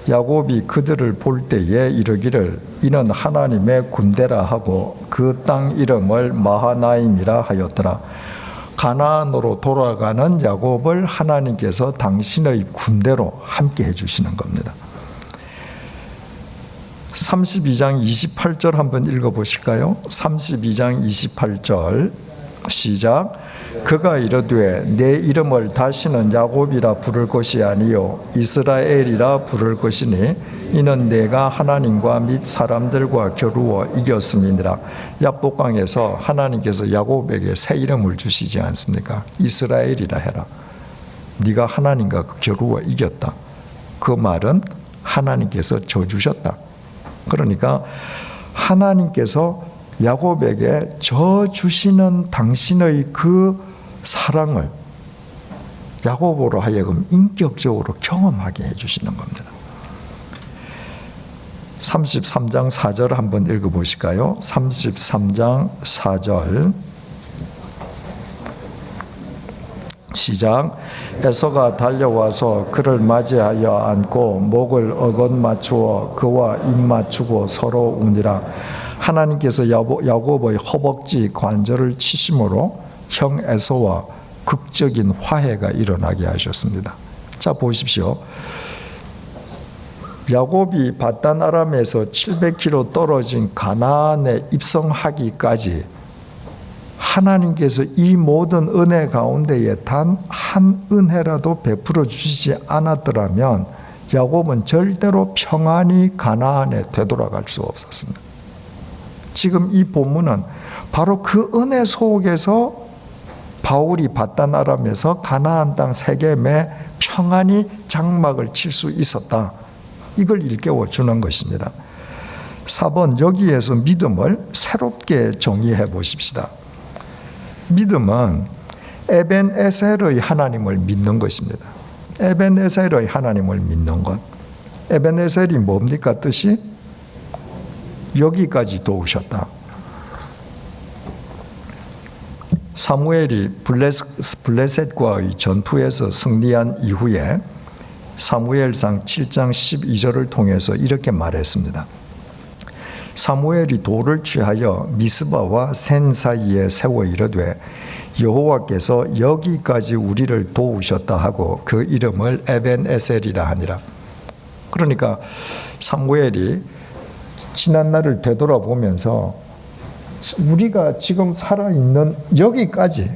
야곱이 그들을 볼 때에 이르기를 이는 하나님의 군대라 하고 그 땅 이름을 마하나임이라 하였더라. 가나안으로 돌아가는 야곱을 하나님께서 당신의 군대로 함께 해주시는 겁니다. 32장 28절 한번 읽어보실까요? 32장 28절 시작. 그가 이르되 내 이름을 다시는 야곱이라 부를 것이 아니요 이스라엘이라 부를 것이니 이는 내가 하나님과 및 사람들과 겨루어 이겼음이니라. 야복강에서 하나님께서 야곱에게 새 이름을 주시지 않습니까? 이스라엘이라 해라. 네가 하나님과 겨루어 이겼다. 그 말은 하나님께서 져주셨다. 그러니까 하나님께서 야곱에게 저 주시는 당신의 그 사랑을 야곱으로 하여금 인격적으로 경험하게 해주시는 겁니다. 33장 4절 한번 읽어보실까요? 33장 4절 시작. 에서가 달려와서 그를 맞이하여 안고 목을 어긋 맞추어 그와 입 맞추고 서로 우니라. 하나님께서 야곱의 허벅지 관절을 치심으로 형 에서와 극적인 화해가 일어나게 하셨습니다. 자 보십시오. 야곱이 밧단 아람에서 700km 떨어진 가나안에 입성하기까지 하나님께서 이 모든 은혜 가운데에 단 한 은혜라도 베풀어 주시지 않았더라면 야곱은 절대로 평안히 가나안에 되돌아갈 수 없었습니다. 지금 이 본문은 바로 그 은혜 속에서 바울이 밧단 아람에서 가나안 땅 세겜에 평안히 장막을 칠 수 있었다. 이걸 일깨워 주는 것입니다. 4번 여기에서 믿음을 새롭게 정의해 보십시다. 믿음은 에벤에셀의 하나님을 믿는 것입니다. 에벤에셀의 하나님을 믿는 것. 에벤에셀이 뭡니까 뜻이? 여기까지 도우셨다. 사무엘이 블레셋과의 전투에서 승리한 이후에 사무엘상 7장 12절을 통해서 이렇게 말했습니다. 사무엘이 돌을 취하여 미스바와 센 사이에 세워 이르되 여호와께서 여기까지 우리를 도우셨다 하고 그 이름을 에벤에셀이라 하니라. 그러니까 사무엘이 지난 날을 되돌아보면서 우리가 지금 살아있는 여기까지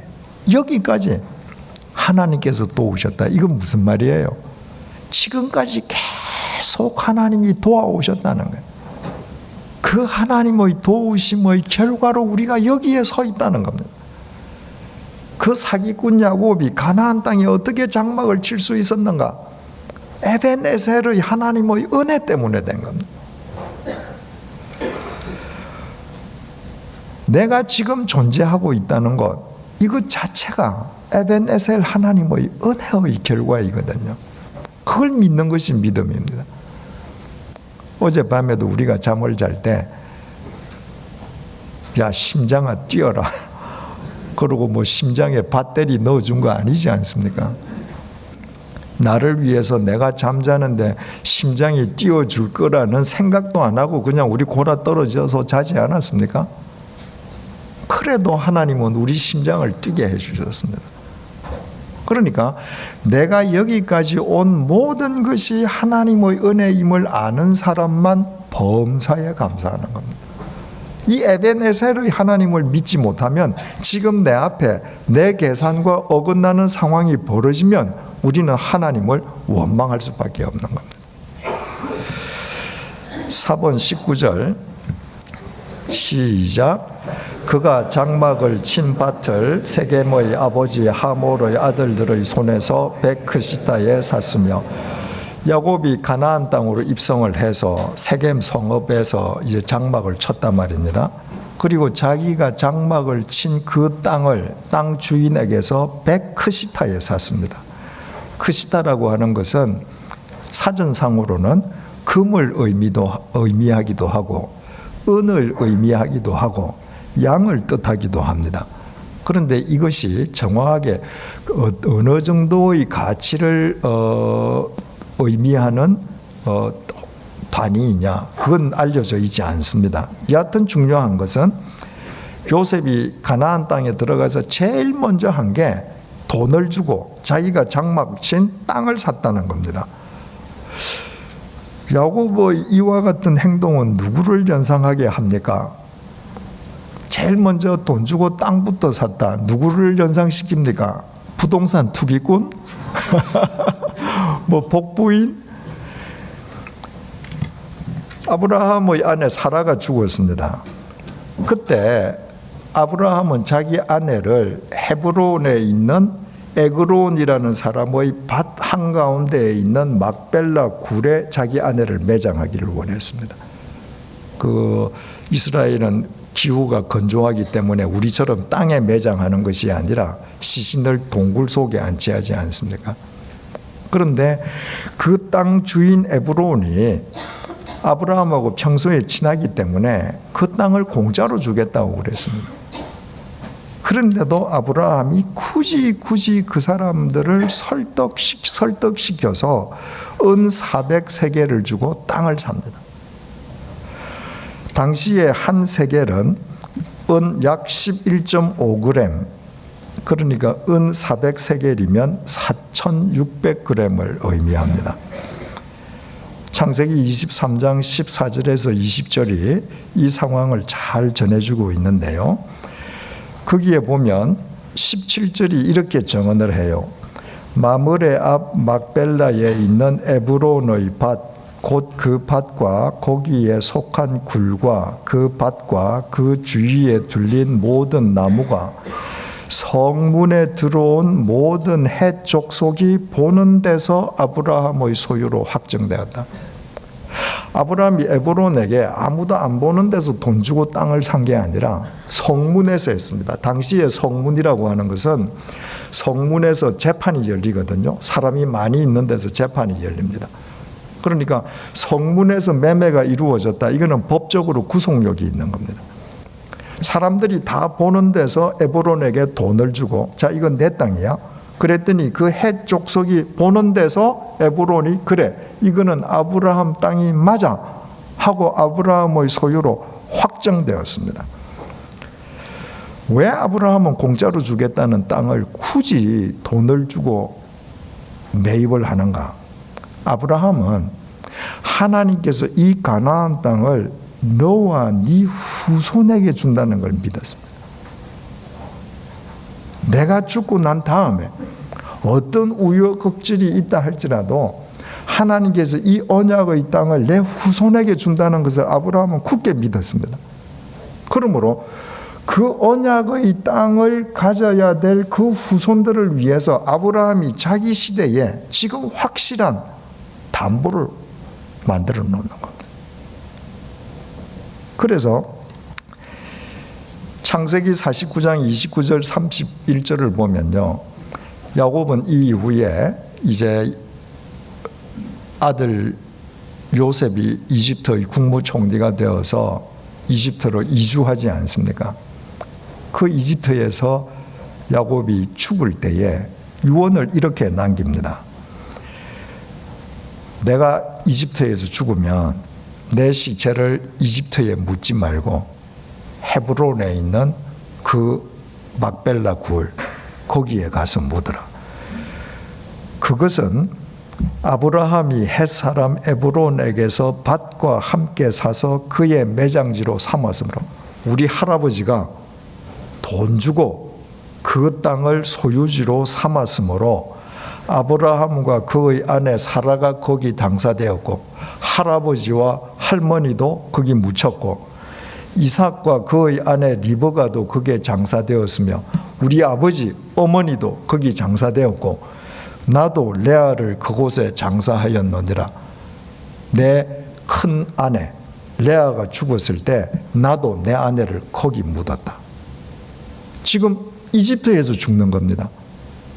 하나님께서 도우셨다. 이건 무슨 말이에요? 지금까지 계속 하나님이 도와오셨다는 거예요. 그 하나님의 도우심의 결과로 우리가 여기에 서 있다는 겁니다. 그 사기꾼 야곱이 가나안 땅에 어떻게 장막을 칠 수 있었는가? 에벤에셀의 하나님의 은혜 때문에 된 겁니다. 내가 지금 존재하고 있다는 것, 이것 자체가 에벤에셀 하나님의 은혜의 결과이거든요. 그걸 믿는 것이 믿음입니다. 어젯밤에도 우리가 잠을 잘 때, 야, 심장아 뛰어라. 그러고 뭐 심장에 배터리 넣어준 거 아니지 않습니까? 나를 위해서 내가 잠자는데 심장이 뛰어줄 거라는 생각도 안 하고 그냥 우리 골아 떨어져서 자지 않았습니까? 그래도 하나님은 우리 심장을 뛰게 해주셨습니다. 그러니까 내가 여기까지 온 모든 것이 하나님의 은혜임을 아는 사람만 범사에 감사하는 겁니다. 이 에벤에셀의 하나님을 믿지 못하면 지금 내 앞에 내 계산과 어긋나는 상황이 벌어지면 우리는 하나님을 원망할 수밖에 없는 겁니다. 4번 19절 시작. 그가 장막을 친 밭을 세겜의 아버지 하몰의 아들들의 손에서 베크시타에 샀으며, 야곱이 가나안 땅으로 입성을 해서 세겜 성읍에서 이제 장막을 쳤단 말입니다. 그리고 자기가 장막을 친 그 땅을 땅 주인에게서 베크시타에 샀습니다. 크시타라고 하는 것은 사전상으로는 금을 의미하기도 하고 은을 의미하기도 하고 양을 뜻하기도 합니다. 그런데 이것이 정확하게 어느 정도의 가치를 의미하는 단위이냐, 그건 알려져 있지 않습니다. 여하튼 중요한 것은 요셉이 가나안 땅에 들어가서 제일 먼저 한 게 돈을 주고 자기가 장막 친 땅을 샀다는 겁니다. 야곱의 이와 같은 행동은 누구를 연상하게 합니까? 제일 먼저 돈 주고 땅부터 샀다. 누구를 연상시킵니까? 부동산 투기꾼? 뭐 복부인? 아브라함의 아내 사라가 죽었습니다. 그때 아브라함은 자기 아내를 헤브론에 있는 에그론이라는 사람의 밭 한가운데에 있는 막벨라 굴에 자기 아내를 매장하기를 원했습니다. 이스라엘은 기후가 건조하기 때문에 우리처럼 땅에 매장하는 것이 아니라 시신을 동굴 속에 안치하지 않습니까? 그런데 그 땅 주인 에브론이 아브라함하고 평소에 친하기 때문에 그 땅을 공짜로 주겠다고 그랬습니다. 그런데도 아브라함이 굳이 그 사람들을 설득시켜서 은 400세겔을 주고 땅을 삽니다. 당시에 한 세겔은 은 약 11.5g, 그러니까 은 400세겔이면 4,600g을 의미합니다. 창세기 23장 14절에서 20절이 이 상황을 잘 전해주고 있는데요. 거기에 보면 17절이 이렇게 정언을 해요. 마므레 앞 막벨라에 있는 에브론의 밭, 곧 그 밭과 거기에 속한 굴과 그 밭과 그 주위에 둘린 모든 나무가 성문에 들어온 모든 헷 족속이 보는 데서 아브라함의 소유로 확정되었다. 아브라함이 에브론에게 아무도 안 보는 데서 돈 주고 땅을 산 게 아니라 성문에서 했습니다. 당시에 성문이라고 하는 것은 성문에서 재판이 열리거든요. 사람이 많이 있는 데서 재판이 열립니다. 그러니까 성문에서 매매가 이루어졌다. 이거는 법적으로 구속력이 있는 겁니다. 사람들이 다 보는 데서 에브론에게 돈을 주고, 자, 이건 내 땅이야. 그랬더니 그 헷 족속이 보는 데서 에브론이 그래, 이거는 아브라함 땅이 맞아 하고 아브라함의 소유로 확정되었습니다. 왜 아브라함은 공짜로 주겠다는 땅을 굳이 돈을 주고 매입을 하는가? 아브라함은 하나님께서 이 가나안 땅을 너와 네 후손에게 준다는 걸 믿었습니다. 내가 죽고 난 다음에 어떤 우여곡절이 있다 할지라도 하나님께서 이 언약의 땅을 내 후손에게 준다는 것을 아브라함은 굳게 믿었습니다. 그러므로 그 언약의 땅을 가져야 될 그 후손들을 위해서 아브라함이 자기 시대에 지금 확실한 담보를 만들어 놓는 겁니다. 그래서 창세기 49장 29절 31절을 보면요, 야곱은 이 이후에 이제 아들 요셉이 이집트의 국무총리가 되어서 이집트로 이주하지 않습니까? 그 이집트에서 야곱이 죽을 때에 유언을 이렇게 남깁니다. 내가 이집트에서 죽으면 내 시체를 이집트에 묻지 말고 헤브론에 있는 그 막벨라 굴 거기에 가서 묻으라. 그것은 아브라함이 헷사람 에브론에게서 밭과 함께 사서 그의 매장지로 삼았으므로 우리 할아버지가 돈 주고 그 땅을 소유지로 삼았으므로 아브라함과 그의 아내 사라가 거기 당사되었고 할아버지와 할머니도 거기 묻혔고 이삭과 그의 아내 리브가도 거기에 장사되었으며 우리 아버지 어머니도 거기 장사되었고 나도 레아를 그곳에 장사하였느니라. 내 큰 아내 레아가 죽었을 때 나도 내 아내를 거기 묻었다. 지금 이집트에서 죽는 겁니다.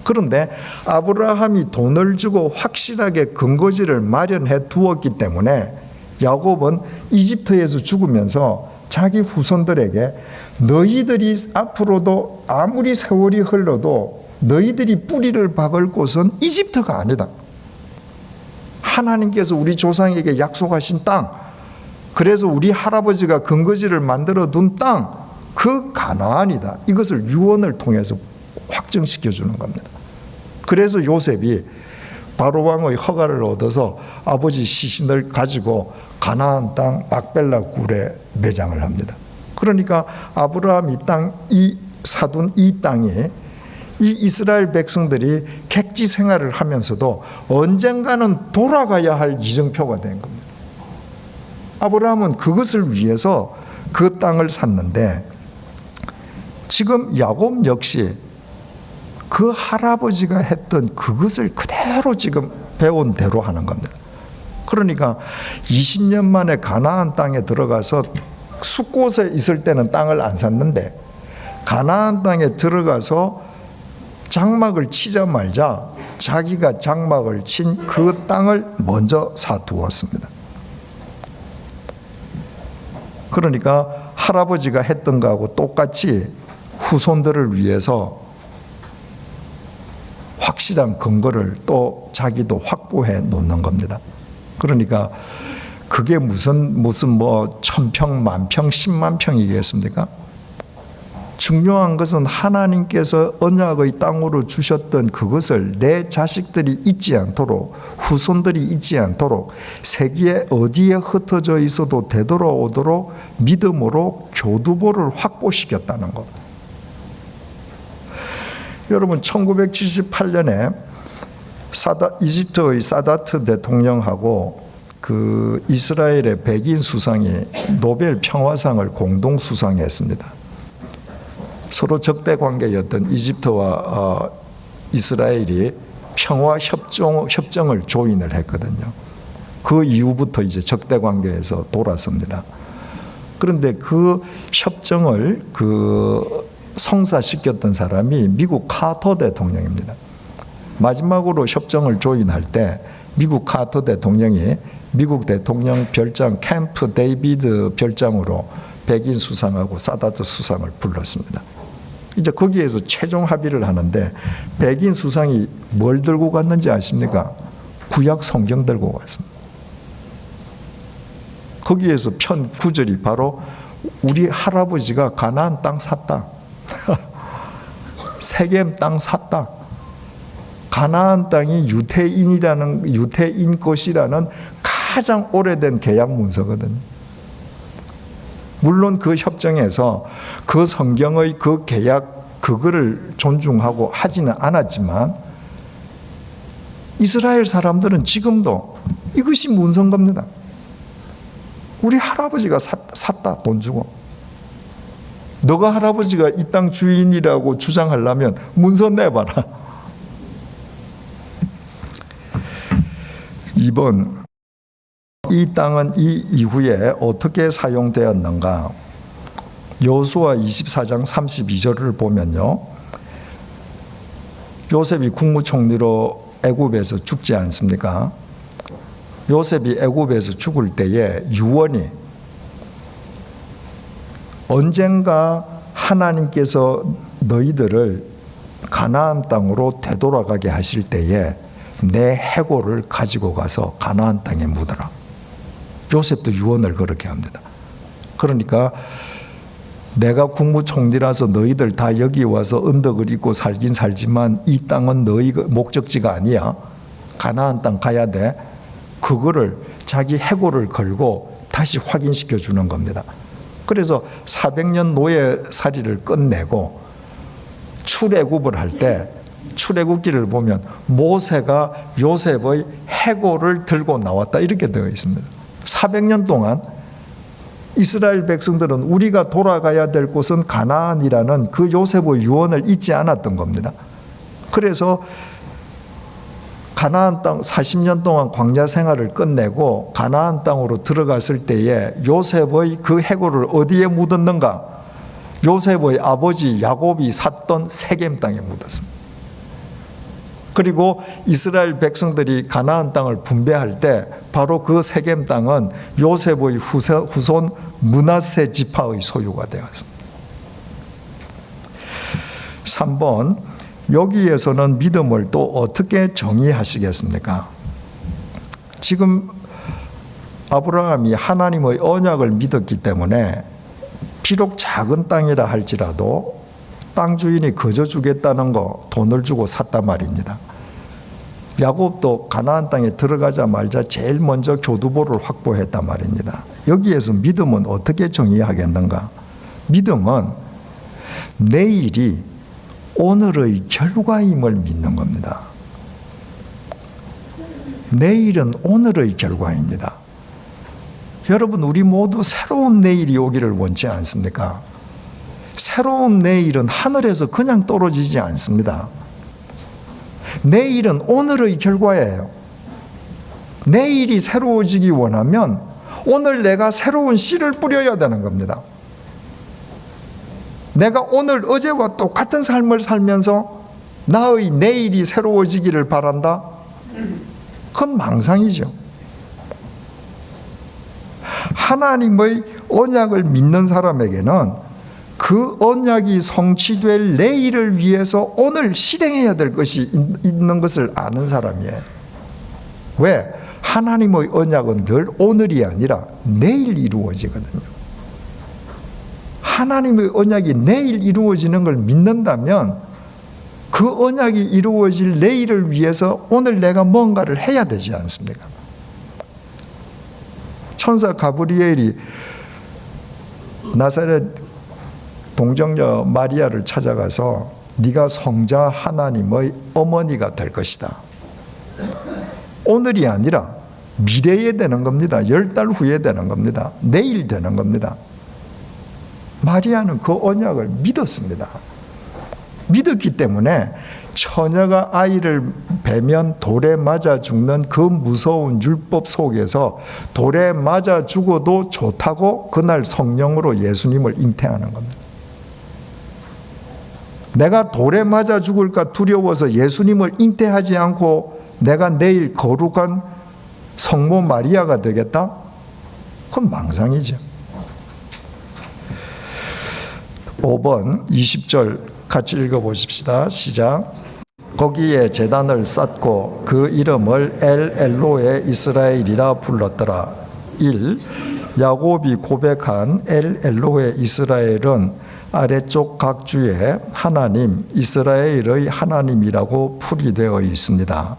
그런데 아브라함이 돈을 주고 확실하게 근거지를 마련해 두었기 때문에 야곱은 이집트에서 죽으면서 자기 후손들에게 너희들이 앞으로도 아무리 세월이 흘러도 너희들이 뿌리를 박을 곳은 이집트가 아니다. 하나님께서 우리 조상에게 약속하신 땅, 그래서 우리 할아버지가 근거지를 만들어 둔 땅, 그 가나안이다. 이것을 유언을 통해서 확정시켜 주는 겁니다. 그래서 요셉이 바로 왕의 허가를 얻어서 아버지 시신을 가지고 가나안 땅 막벨라 굴에 매장을 합니다. 그러니까 아브라함이 사둔 이 땅이 이 이스라엘 백성들이 객지 생활을 하면서도 언젠가는 돌아가야 할 이정표가 된 겁니다. 아브라함은 그것을 위해서 그 땅을 샀는데 지금 야곱 역시 그 할아버지가 했던 그것을 그대로 지금 배운 대로 하는 겁니다. 그러니까 20년 만에 가나안 땅에 들어가서 숲곳에 있을 때는 땅을 안 샀는데 가나안 땅에 들어가서 장막을 치자마자 자기가 장막을 친 그 땅을 먼저 사두었습니다. 그러니까 할아버지가 했던 거하고 똑같이 후손들을 위해서 확실한 근거를 또 자기도 확보해 놓는 겁니다. 그러니까 그게 무슨 뭐 1000평, 10,000평, 10만 평이겠습니까? 중요한 것은 하나님께서 언약의 땅으로 주셨던 그것을 내 자식들이 잊지 않도록, 후손들이 잊지 않도록 세계에 어디에 흩어져 있어도 되돌아오도록 믿음으로 교두보를 확보시켰다는 것. 여러분 1978년에 이집트의 사다트 대통령하고 그 이스라엘의 백인 수상이 노벨 평화상을 공동 수상했습니다. 서로 적대 관계였던 이집트와 이스라엘이 평화 협정을 조인을 했거든요. 그 이후부터 이제 적대 관계에서 돌아섭니다. 그런데 그 협정을 성사시켰던 사람이 미국 카터 대통령입니다. 마지막으로 협정을 조인할 때 미국 카터 대통령이 미국 대통령 별장 캠프 데이비드 별장으로 백인 수상하고 사다트 수상을 불렀습니다. 이제 거기에서 최종 합의를 하는데 백인 수상이 뭘 들고 갔는지 아십니까? 구약 성경 들고 갔습니다. 거기에서 편 9절이 바로 우리 할아버지가 가나안 땅 샀다. 세겜 땅 샀다. 가나안 땅이 유태인 것이라는 가장 오래된 계약 문서거든요. 물론 그 협정에서 그 성경의 그 계약 그거를 존중하고 하지는 않았지만 이스라엘 사람들은 지금도 이것이 문서인 겁니다. 우리 할아버지가 샀다, 돈 주고. 너가 할아버지가 이 땅 주인이라고 주장하려면 문서 내봐라. 2번, 이 땅은 이 이후에 어떻게 사용되었는가? 여호수아 24장 32절을 보면요, 요셉이 국무총리로 애굽에서 죽지 않습니까? 요셉이 애굽에서 죽을 때에 유언이 언젠가 하나님께서 너희들을 가나안 땅으로 되돌아가게 하실 때에 내 해골을 가지고 가서 가나안 땅에 묻어라. 요셉도 유언을 그렇게 합니다. 그러니까 내가 국무총리라서 너희들 다 여기 와서 언덕을 입고 살긴 살지만 이 땅은 너희 목적지가 아니야. 가나안 땅 가야 돼. 그거를 자기 해골을 걸고 다시 확인시켜 주는 겁니다. 그래서 400년 노예살이를 끝내고 출애굽을 할 때 출애굽기를 보면 모세가 요셉의 해골을 들고 나왔다 이렇게 되어 있습니다. 400년 동안 이스라엘 백성들은 우리가 돌아가야 될 곳은 가나안이라는 그 요셉의 유언을 잊지 않았던 겁니다. 그래서 가나안 땅 40년 동안 광야 생활을 끝내고 가나안 땅으로 들어갔을 때에 요셉의 그 해골을 어디에 묻었는가? 요셉의 아버지 야곱이 샀던 세겜 땅에 묻었습니다. 그리고 이스라엘 백성들이 가나안 땅을 분배할 때 바로 그 세겜 땅은 요셉의 후손 므낫세 지파의 소유가 되었습니다. 3번, 여기에서는 믿음을 또 어떻게 정의하시겠습니까? 지금 아브라함이 하나님의 언약을 믿었기 때문에 비록 작은 땅이라 할지라도 땅 주인이 거저 주겠다는 거 돈을 주고 샀단 말입니다. 야곱도 가나안 땅에 들어가자마자 제일 먼저 교두보를 확보했단 말입니다. 여기에서 믿음은 어떻게 정의하겠는가? 믿음은 내일이 오늘의 결과임을 믿는 겁니다. 내일은 오늘의 결과입니다. 여러분, 우리 모두 새로운 내일이 오기를 원치 않습니까? 새로운 내일은 하늘에서 그냥 떨어지지 않습니다. 내일은 오늘의 결과예요. 내일이 새로워지기 원하면 오늘 내가 새로운 씨를 뿌려야 되는 겁니다. 내가 오늘 어제와 똑같은 삶을 살면서 나의 내일이 새로워지기를 바란다? 그건 망상이죠. 하나님의 언약을 믿는 사람에게는 그 언약이 성취될 내일을 위해서 오늘 실행해야 될 것이 있는 것을 아는 사람이에요. 왜? 하나님의 언약은 늘 오늘이 아니라 내일 이루어지거든요. 하나님의 언약이 내일 이루어지는 걸 믿는다면 그 언약이 이루어질 내일을 위해서 오늘 내가 뭔가를 해야 되지 않습니까? 천사 가브리엘이 나사렛 동정녀 마리아를 찾아가서 네가 성자 하나님의 어머니가 될 것이다. 오늘이 아니라 미래에 되는 겁니다. 10달 후에 되는 겁니다. 내일 되는 겁니다. 마리아는 그 언약을 믿었습니다. 믿었기 때문에 처녀가 아이를 베면 돌에 맞아 죽는 그 무서운 율법 속에서 돌에 맞아 죽어도 좋다고 그날 성령으로 예수님을 잉태하는 겁니다. 내가 돌에 맞아 죽을까 두려워서 예수님을 잉태하지 않고 내가 내일 거룩한 성모 마리아가 되겠다? 그건 망상이죠. 5번 20절 같이 읽어보십시다. 시작. 거기에 제단을 쌓고 그 이름을 엘로에 이스라엘이라 불렀더라. 1. 야곱이 고백한 엘로에 이스라엘은 아래쪽 각 주에 하나님, 이스라엘의 하나님이라고 풀이되어 있습니다.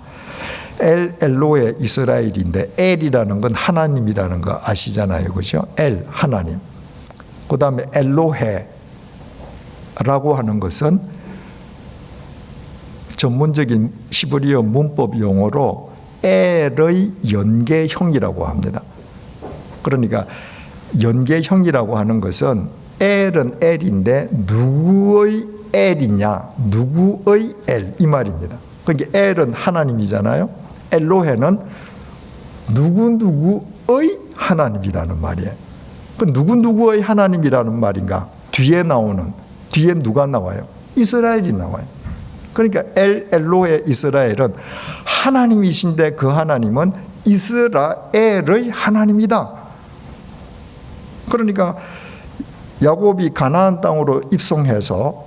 엘로의 이스라엘인데 엘이라는 건 하나님이라는 거 아시잖아요. 그죠? 엘, 하나님. 그 다음에 엘로헤라고 하는 것은 전문적인 히브리어 문법 용어로 엘의 연계형이라고 합니다. 그러니까 연계형이라고 하는 것은 엘은 엘인데 누구의 엘이냐, 누구의 엘, 이 말입니다. 그러니까 엘은 하나님이잖아요. 엘로헤는 누구누구의 하나님이라는 말이에요. 그 누구누구의 하나님이라는 말인가? 뒤에 누가 나와요? 이스라엘이 나와요. 그러니까 엘로헤 이스라엘은 하나님이신데 그 하나님은 이스라엘의 하나님이다. 그러니까 야곱이 가나안 땅으로 입성해서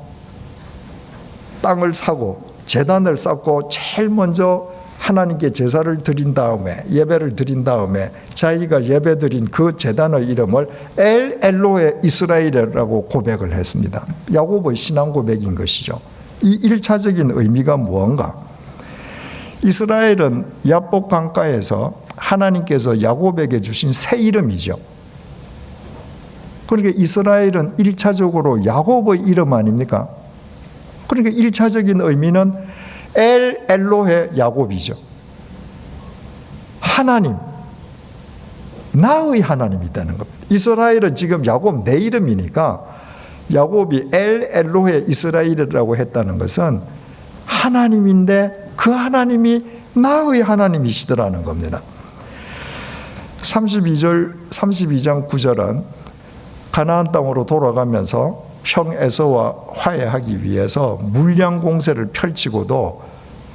땅을 사고 제단을 쌓고 제일 먼저 하나님께 제사를 드린 다음에 예배를 드린 다음에 자기가 예배드린 그 제단의 이름을 엘로헤 이스라엘이라고 고백을 했습니다. 야곱의 신앙 고백인 것이죠. 이 1차적인 의미가 무언가? 이스라엘은 야복 강가에서 하나님께서 야곱에게 주신 새 이름이죠. 그러니까 이스라엘은 1차적으로 야곱의 이름 아닙니까? 그러니까 1차적인 의미는 엘로헤 야곱이죠. 하나님, 나의 하나님이 있다는 겁니다. 이스라엘은 지금 야곱 내 이름이니까 야곱이 엘로헤 이스라엘이라고 했다는 것은 하나님인데 그 하나님이 나의 하나님이시더라는 겁니다. 32장 9절은 가나안 땅으로 돌아가면서 형 에서와 화해하기 위해서 물량 공세를 펼치고도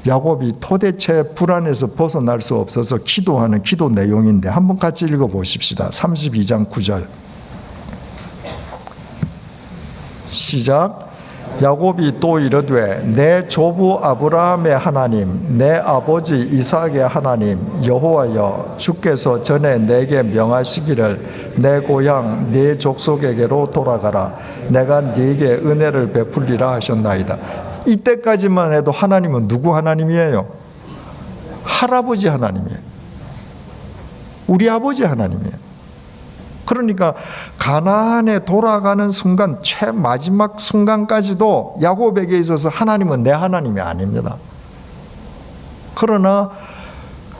야곱이 도대체 불안해서 벗어날 수 없어서 기도하는 기도 내용인데 한번 같이 읽어보십시다. 32장 9절 시작. 야곱이 또 이르되 내 조부 아브라함의 하나님 내 아버지 이삭의 하나님 여호와여 주께서 전에 내게 명하시기를 내 고향 네 족속에게로 돌아가라 내가 네게 은혜를 베풀리라 하셨나이다. 이때까지만 해도 하나님은 누구 하나님이에요? 할아버지 하나님이에요. 우리 아버지 하나님이에요. 그러니까 가나안에 돌아가는 순간 최마지막 순간까지도 야곱에게 있어서 하나님은 내 하나님이 아닙니다. 그러나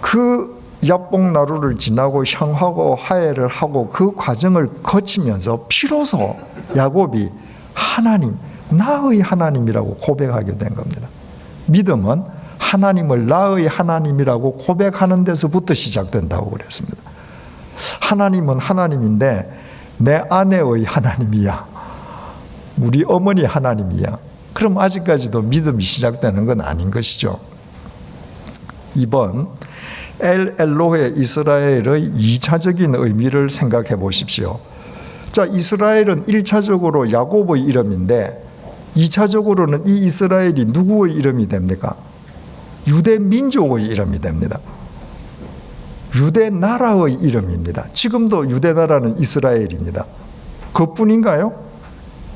그 야복나루를 지나고 형하고 화해를 하고 그 과정을 거치면서 비로소 야곱이 하나님, 나의 하나님이라고 고백하게 된 겁니다. 믿음은 하나님을 나의 하나님이라고 고백하는 데서부터 시작된다고 그랬습니다. 하나님은 하나님인데 내 아내의 하나님이야. 우리 어머니 하나님이야. 그럼 아직까지도 믿음이 시작되는 건 아닌 것이죠. 2번 엘로헤 이스라엘의 2차적인 의미를 생각해 보십시오. 자, 이스라엘은 1차적으로 야곱의 이름인데 2차적으로는 이 이스라엘이 누구의 이름이 됩니까? 유대 민족의 이름이 됩니다. 유대 나라의 이름입니다. 지금도 유대 나라는 이스라엘입니다. 그뿐인가요?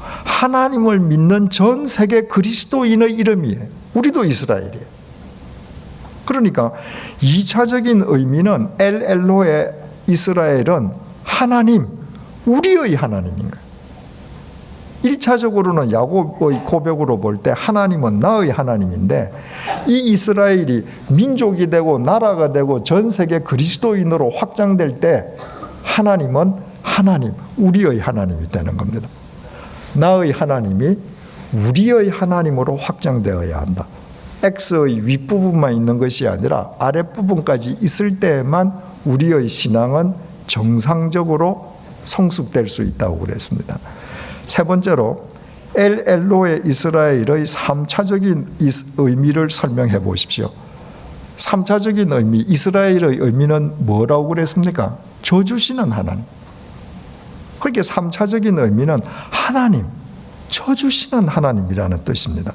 하나님을 믿는 전 세계 그리스도인의 이름이에요. 우리도 이스라엘이에요. 그러니까 2차적인 의미는 엘로헤 이스라엘은 하나님, 우리의 하나님인 거예요. 1차적으로는 야곱의 고백으로 볼 때 하나님은 나의 하나님인데 이 이스라엘이 민족이 되고 나라가 되고 전 세계 그리스도인으로 확장될 때 하나님은 하나님, 우리의 하나님이 되는 겁니다. 나의 하나님이 우리의 하나님으로 확장되어야 한다. X의 윗부분만 있는 것이 아니라 아랫부분까지 있을 때에만 우리의 신앙은 정상적으로 성숙될 수 있다고 그랬습니다. 세 번째로 엘로헤 이스라엘의 3차적인 의미를 설명해 보십시오. 3차적인 의미, 이스라엘의 의미는 뭐라고 그랬습니까? 저주시는 하나님. 그렇게 3차적인 의미는 하나님, 저주시는 하나님이라는 뜻입니다.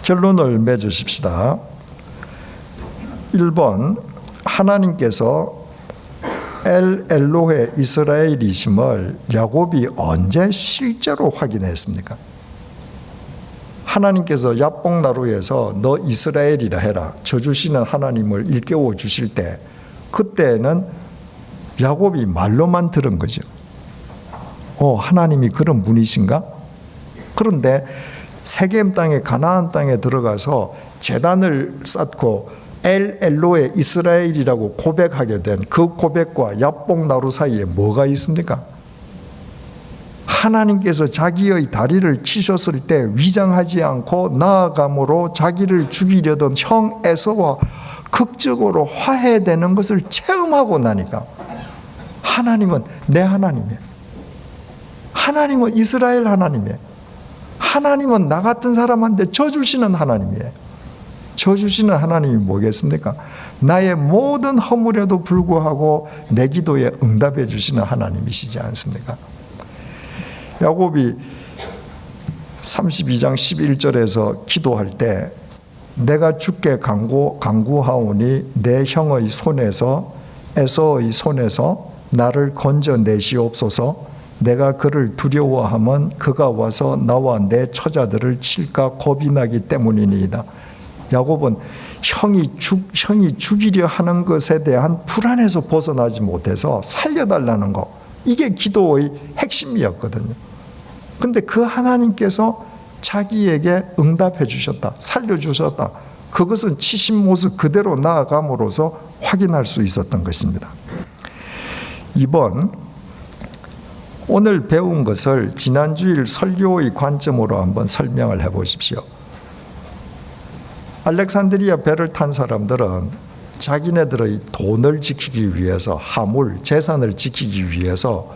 결론을 맺으십시다. 1번, 하나님께서 엘 엘로헤 이스라엘이심을 야곱이 언제 실제로 확인했습니까? 하나님께서 야복나루에서 너 이스라엘이라 해라 져주시는 하나님을 일깨워 주실 때 그때는 야곱이 말로만 들은 거죠. 하나님이 그런 분이신가? 그런데 세겜 땅에 가나안 땅에 들어가서 제단을 쌓고 엘 엘로에 이스라엘이라고 고백하게 된 그 고백과 야복나루 사이에 뭐가 있습니까? 하나님께서 자기의 다리를 치셨을 때 위장하지 않고 나아감으로 자기를 죽이려던 형 에서와 극적으로 화해되는 것을 체험하고 나니까 하나님은 내 하나님이에요. 하나님은 이스라엘 하나님이에요. 하나님은 나 같은 사람한테 져주시는 하나님이에요. 져주시는 하나님이 뭐겠습니까? 나의 모든 허물에도 불구하고 내 기도에 응답해 주시는 하나님이시지 않습니까? 야곱이 32장 11절에서 기도할 때 내가 주께 간구하오니 내 형의 손에서 에서의 손에서 나를 건져내시옵소서. 내가 그를 두려워하면 그가 와서 나와 내 처자들을 칠까 겁이 나기 때문이니이다. 야곱은 형이 죽이려 하는 것에 대한 불안에서 벗어나지 못해서 살려달라는 것, 이게 기도의 핵심이었거든요. 근데 그 하나님께서 자기에게 응답해 주셨다, 살려주셨다. 그것은 치신 모습 그대로 나아감으로써 확인할 수 있었던 것입니다. 2번, 오늘 배운 것을 지난주일 설교의 관점으로 한번 설명을 해보십시오. 알렉산드리아 배를 탄 사람들은 자기네들의 돈을 지키기 위해서, 화물, 재산을 지키기 위해서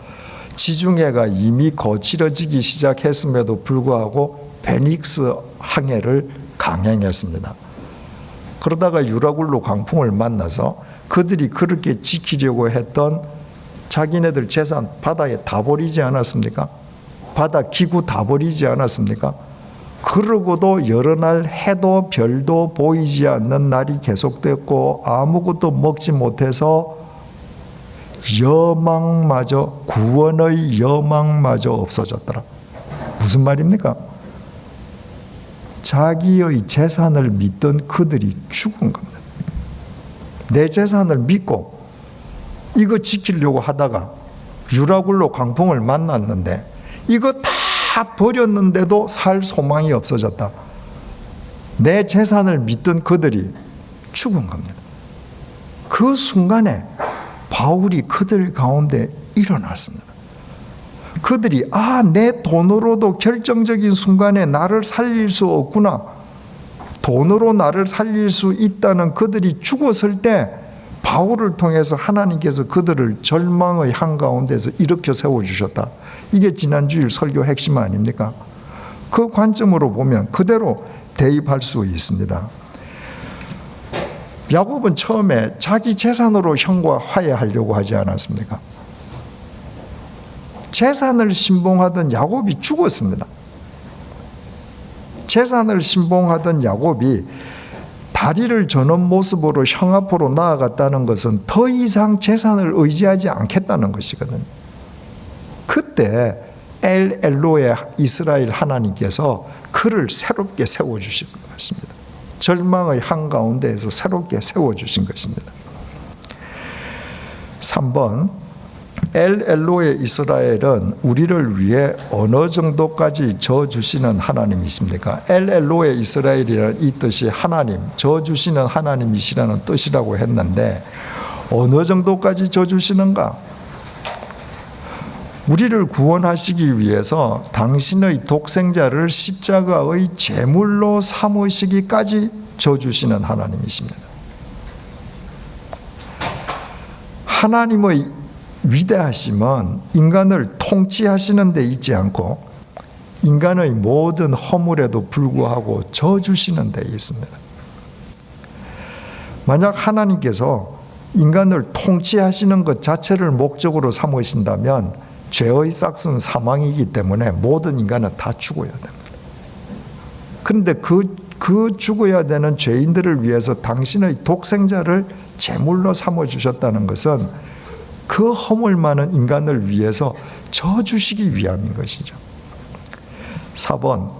지중해가 이미 거칠어지기 시작했음에도 불구하고 베닉스 항해를 강행했습니다. 그러다가 유라굴로 광풍을 만나서 그들이 그렇게 지키려고 했던 자기네들 재산 바다에 다 버리지 않았습니까? 바다 기구 다 버리지 않았습니까? 그러고도 여러 날 해도 별도 보이지 않는 날이 계속됐고 아무것도 먹지 못해서 여망마저, 구원의 여망마저 없어졌더라. 무슨 말입니까? 자기의 재산을 믿던 그들이 죽은 겁니다. 내 재산을 믿고 이거 지키려고 하다가 유라굴로 광풍을 만났는데 이거 다 버렸는데도 살 소망이 없어졌다. 내 재산을 믿던 그들이 죽은 겁니다. 그 순간에 바울이 그들 가운데 일어났습니다. 그들이 내 돈으로도 결정적인 순간에 나를 살릴 수 없구나. 돈으로 나를 살릴 수 있다는 그들이 죽었을 때 바울을 통해서 하나님께서 그들을 절망의 한가운데서 일으켜 세워주셨다. 이게 지난주일 설교 핵심 아닙니까? 그 관점으로 보면 그대로 대입할 수 있습니다. 야곱은 처음에 자기 재산으로 형과 화해하려고 하지 않았습니까? 재산을 신봉하던 야곱이 죽었습니다. 재산을 신봉하던 야곱이 다리를 저는 모습으로 형 앞으로 나아갔다는 것은 더 이상 재산을 의지하지 않겠다는 것이거든요. 그때 엘 엘로의 이스라엘 하나님께서 그를 새롭게 세워주신 것입니다. 절망의 한가운데에서 새롭게 세워주신 것입니다. 3번, 엘 엘로의 이스라엘은 우리를 위해 어느 정도까지 져주시는 하나님이십니까? 엘 엘로의 이스라엘이라는 이 뜻이 하나님, 져주시는 하나님이시라는 뜻이라고 했는데 어느 정도까지 져주시는가? 우리를 구원하시기 위해서 당신의 독생자를 십자가의 제물로 삼으시기까지 져주시는 하나님이십니다. 하나님의 위대하심은 인간을 통치하시는 데 있지 않고 인간의 모든 허물에도 불구하고 져주시는 데 있습니다. 만약 하나님께서 인간을 통치하시는 것 자체를 목적으로 삼으신다면 죄의 싹은 사망이기 때문에 모든 인간은 다 죽어야 됩니다. 그런데 그 죽어야 되는 죄인들을 위해서 당신의 독생자를 제물로 삼아주셨다는 것은 그 허물 많은 인간을 위해서 져주시기 위함인 것이죠. 4번,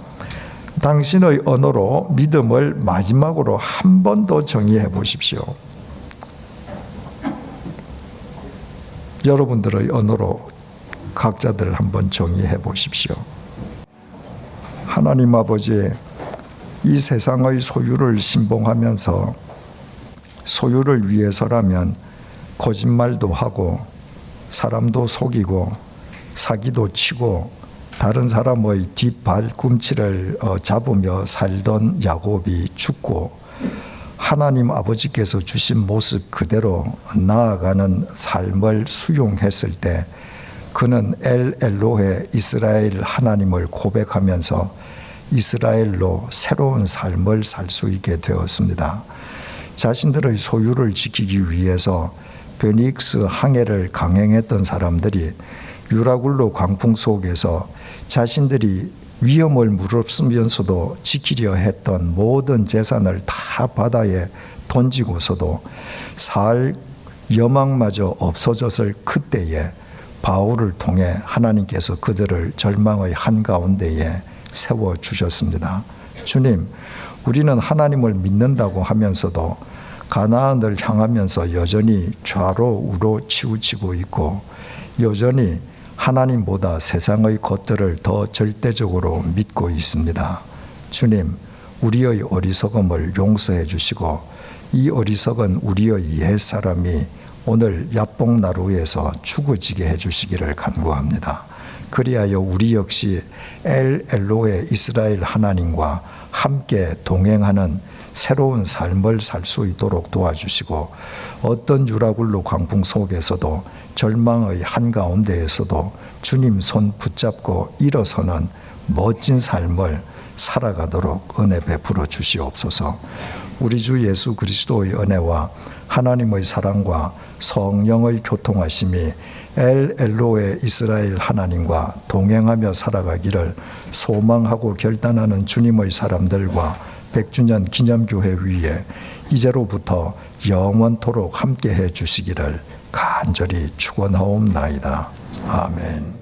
당신의 언어로 믿음을 마지막으로 한 번 더 정의해 보십시오. 여러분들의 언어로 각자들 한번 정의해 보십시오. 하나님 아버지, 이 세상의 소유를 신봉하면서 소유를 위해서라면 거짓말도 하고 사람도 속이고 사기도 치고 다른 사람의 뒷발꿈치를 잡으며 살던 야곱이 죽고 하나님 아버지께서 주신 모습 그대로 나아가는 삶을 수용했을 때 그는 엘로헤 이스라엘 하나님을 고백하면서 이스라엘로 새로운 삶을 살 수 있게 되었습니다. 자신들의 소유를 지키기 위해서 베닉스 항해를 강행했던 사람들이 유라굴로 광풍 속에서 자신들이 위험을 무릅쓰면서도 지키려 했던 모든 재산을 다 바다에 던지고서도 살 여망마저 없어졌을 그때에 바울을 통해 하나님께서 그들을 절망의 한가운데에 세워주셨습니다. 주님, 우리는 하나님을 믿는다고 하면서도 가나안을 향하면서 여전히 좌로 우로 치우치고 있고 여전히 하나님보다 세상의 것들을 더 절대적으로 믿고 있습니다. 주님, 우리의 어리석음을 용서해 주시고 이 어리석은 우리의 옛사람이 오늘 야뽕나루에서 죽어지게 해주시기를 간구합니다. 그리하여 우리 역시 엘로헤 이스라엘 하나님과 함께 동행하는 새로운 삶을 살 수 있도록 도와주시고 어떤 유라굴로 광풍 속에서도 절망의 한가운데에서도 주님 손 붙잡고 일어서는 멋진 삶을 살아가도록 은혜 베풀어 주시옵소서. 우리 주 예수 그리스도의 은혜와 하나님의 사랑과 성령의 교통하심이 엘로헤 이스라엘 하나님과 동행하며 살아가기를 소망하고 결단하는 주님의 사람들과 100주년 기념교회 위에 이제로부터 영원토록 함께해 주시기를 간절히 축원하옵나이다. 아멘.